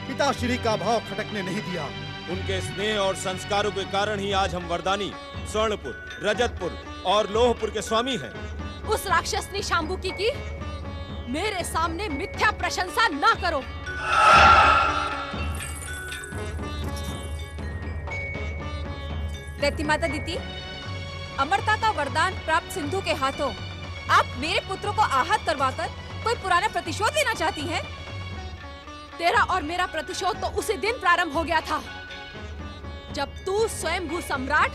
पिताश्री का भाव खटकने नहीं दिया। उनके स्नेह और संस्कारों के कारण ही आज हम वरदानी, स्वर्णपुर, रजतपुर और लोहपुर के स्वामी हैं। उस राक्षसनी शांबुकी की मेरे सामने मिथ्या प्रशंसा ना करो। दैत्य माता दिति, अमरता का वरदान प्राप्त सिंधु के हाथों आप मेरे पुत्रों को आहत करवाकर कोई पुराना प्रतिशोध लेना चाहती हैं? तेरा और मेरा प्रतिशोध तो उसी दिन प्रारंभ हो गया था जब तू स्वयंभू सम्राट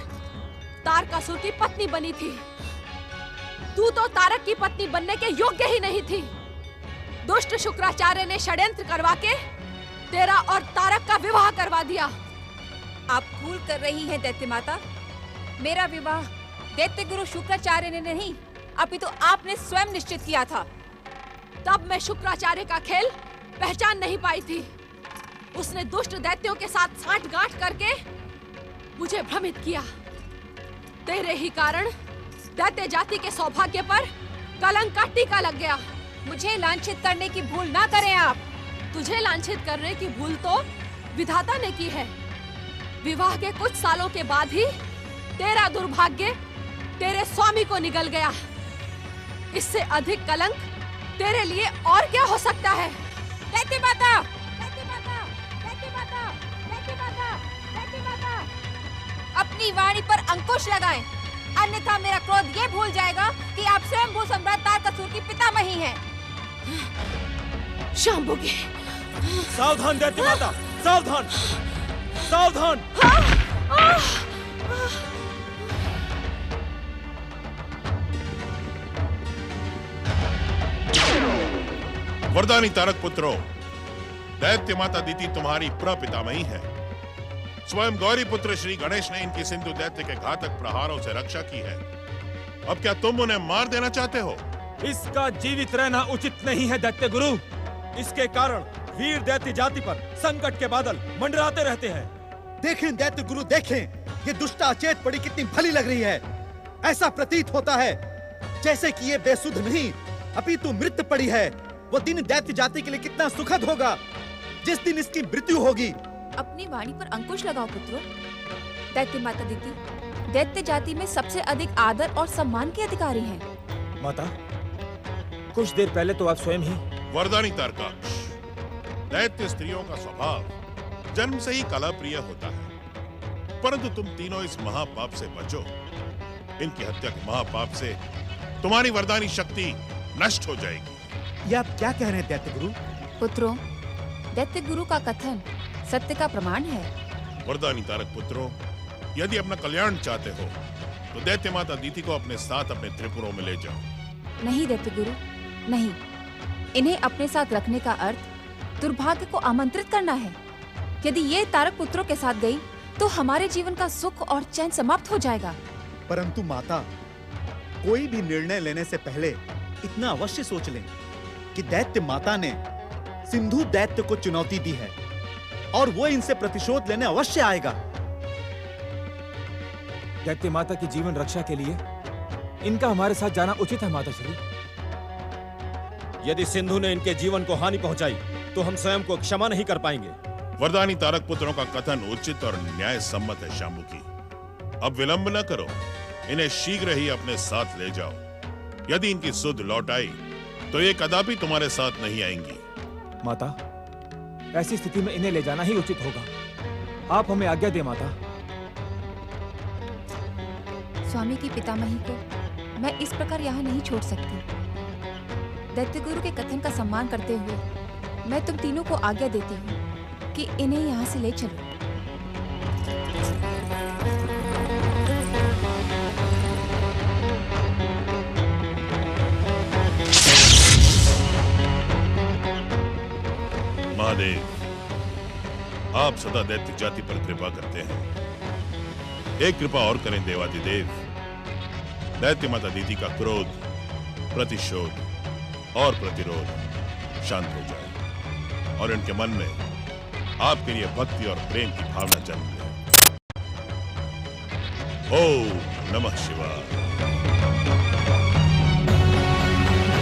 तारकासुर की पत्नी बनी थी। तू तो तारक की पत्नी बनने के योग्य ही नहीं थी। दुष्ट शुक्राचार्य ने षड्यंत्र करवा के तेरा और तारक का विवाह करवा दिया। आप भूल कर रही हैं दैत्य माता। मेरा विवाह दैत्य गुरु शुक्राचार्य ने नहीं, अपितु आपने स्वयं निश्चित किया था। तब मैं शुक्राचार्य का खेल पहचान नहीं पाई थी। उसने दुष्ट दैत्यों के साथ साठगांठ करके मुझे भ्रमित किया। तेरे ही कारण दैत्य जाति के सौभाग्य पर कलंक का टीका लग गया। मुझे लांछित करने की भूल ना करें आप। तुझे लांछित करने की भूल तो विधाता ने की है। विवाह के कुछ सालों के बाद ही तेरा दुर्भाग्य तेरे स्वामी को निगल गया। इससे अधिक कलंक तेरे लिए और क्या हो सकता है? दैत्य माता, दैत्य माता, दैत्य माता, दैत्य माता, दैत्य माता, अपनी वाणी पर अंकुश लगाएं, अन्यथा मेरा क्रोध ये भूल जाएगा कि आप स्वयं भू सम्राट तारकासुर की पितामही हैं। शांभुकी, सावधान दैत्य माता, सावधान, सावधान। वरदानी तारक पुत्रों, दैत्य माता दीति तुम्हारी प्रपितामही है। स्वयं गौरी पुत्र श्री गणेश ने इनकी सिंधु दैत्य के घातक प्रहारों से रक्षा की है। अब क्या तुम उन्हें मार देना चाहते हो? इसका जीवित रहना उचित नहीं है दैत्य गुरु। इसके कारण वीर दैत्य जाति पर संकट के बादल मंडराते रहते हैं। देखें दैत्य गुरु, देखें ये दुष्टा अचेत पड़ी कितनी भली लग रही है। ऐसा प्रतीत होता है जैसे कि ये बेसुध नहीं अपितु मृत पड़ी है। वो दिन दैत्य जाति के लिए कितना सुखद होगा जिस दिन इसकी मृत्यु होगी। अपनी वाणी पर अंकुश लगाओ पुत्रों। दैत्य माता दीति दैत्य जाति में सबसे अधिक आदर और सम्मान के अधिकारी हैं। माता, कुछ देर पहले तो आप स्वयं ही। वरदानी तारकाक्ष, दैत्य स्त्रियों का स्वभाव जन्म से ही कला प्रिय होता है, परंतु तुम तीनों इस महापाप से बचो। इनकी हत्या के महापाप से तुम्हारी वरदानी शक्ति नष्ट हो जाएगी। ये आप क्या कह रहे हैं दैत्य गुरु? पुत्रों, दैत्य गुरु का कथन सत्य का प्रमाण है। वरदानी तारक पुत्रों, यदि अपना कल्याण चाहते हो तो दैत्य माता दीति को अपने साथ अपने त्रिपुरों में ले जाओ। नहीं दैत्य गुरु, नहीं। इन्हें अपने साथ रखने का अर्थ दुर्भाग्य को आमंत्रित करना है। यदि ये तारक पुत्रों के साथ गई तो हमारे जीवन का सुख और चैन समाप्त हो जाएगा। परंतु माता, कोई भी निर्णय लेने से पहले इतना अवश्य सोच लें कि दैत्य माता ने सिंधु दैत्य को चुनौती दी है और वो इनसे प्रतिशोध लेने अवश्य आएगा। दैत्य माता की जीवन रक्षा के लिए इनका हमारे साथ जाना उचित है माता श्री। यदि सिंधु ने इनके जीवन को हानि पहुंचाई तो हम स्वयं को क्षमा नहीं कर पाएंगे। वरदानी तारक पुत्रों का कथन उचित और न्याय सम्मत है शांभुकी। अब विलंब न करो, इन्हें शीघ्र ही अपने साथ ले जाओ। यदि इनकी सुध लौट आई तो ये कदापि तुम्हारे साथ नहीं आएंगी। माता, ऐसी स्थिति में इन्हें ले जाना ही उचित होगा। आप हमें आज्ञा दे माता। स्वामी की पितामही को मैं इस प्रकार यहाँ नहीं छोड़ सकती। दैत्य गुरु के कथन का सम्मान करते हुए मैं तुम तीनों को आज्ञा देती हूँ कि इन्हें यहाँ से ले चलो। महादेव, आप सदा दैत्य जाति पर कृपा करते हैं। एक कृपा और करें देवादिदेव, दैत्य माता दीति का क्रोध, प्रतिशोध और प्रतिरोध शांत हो जाए और इनके मन में आपके लिए भक्ति और प्रेम की भावना जन्म ले। ओम नमः शिवाय।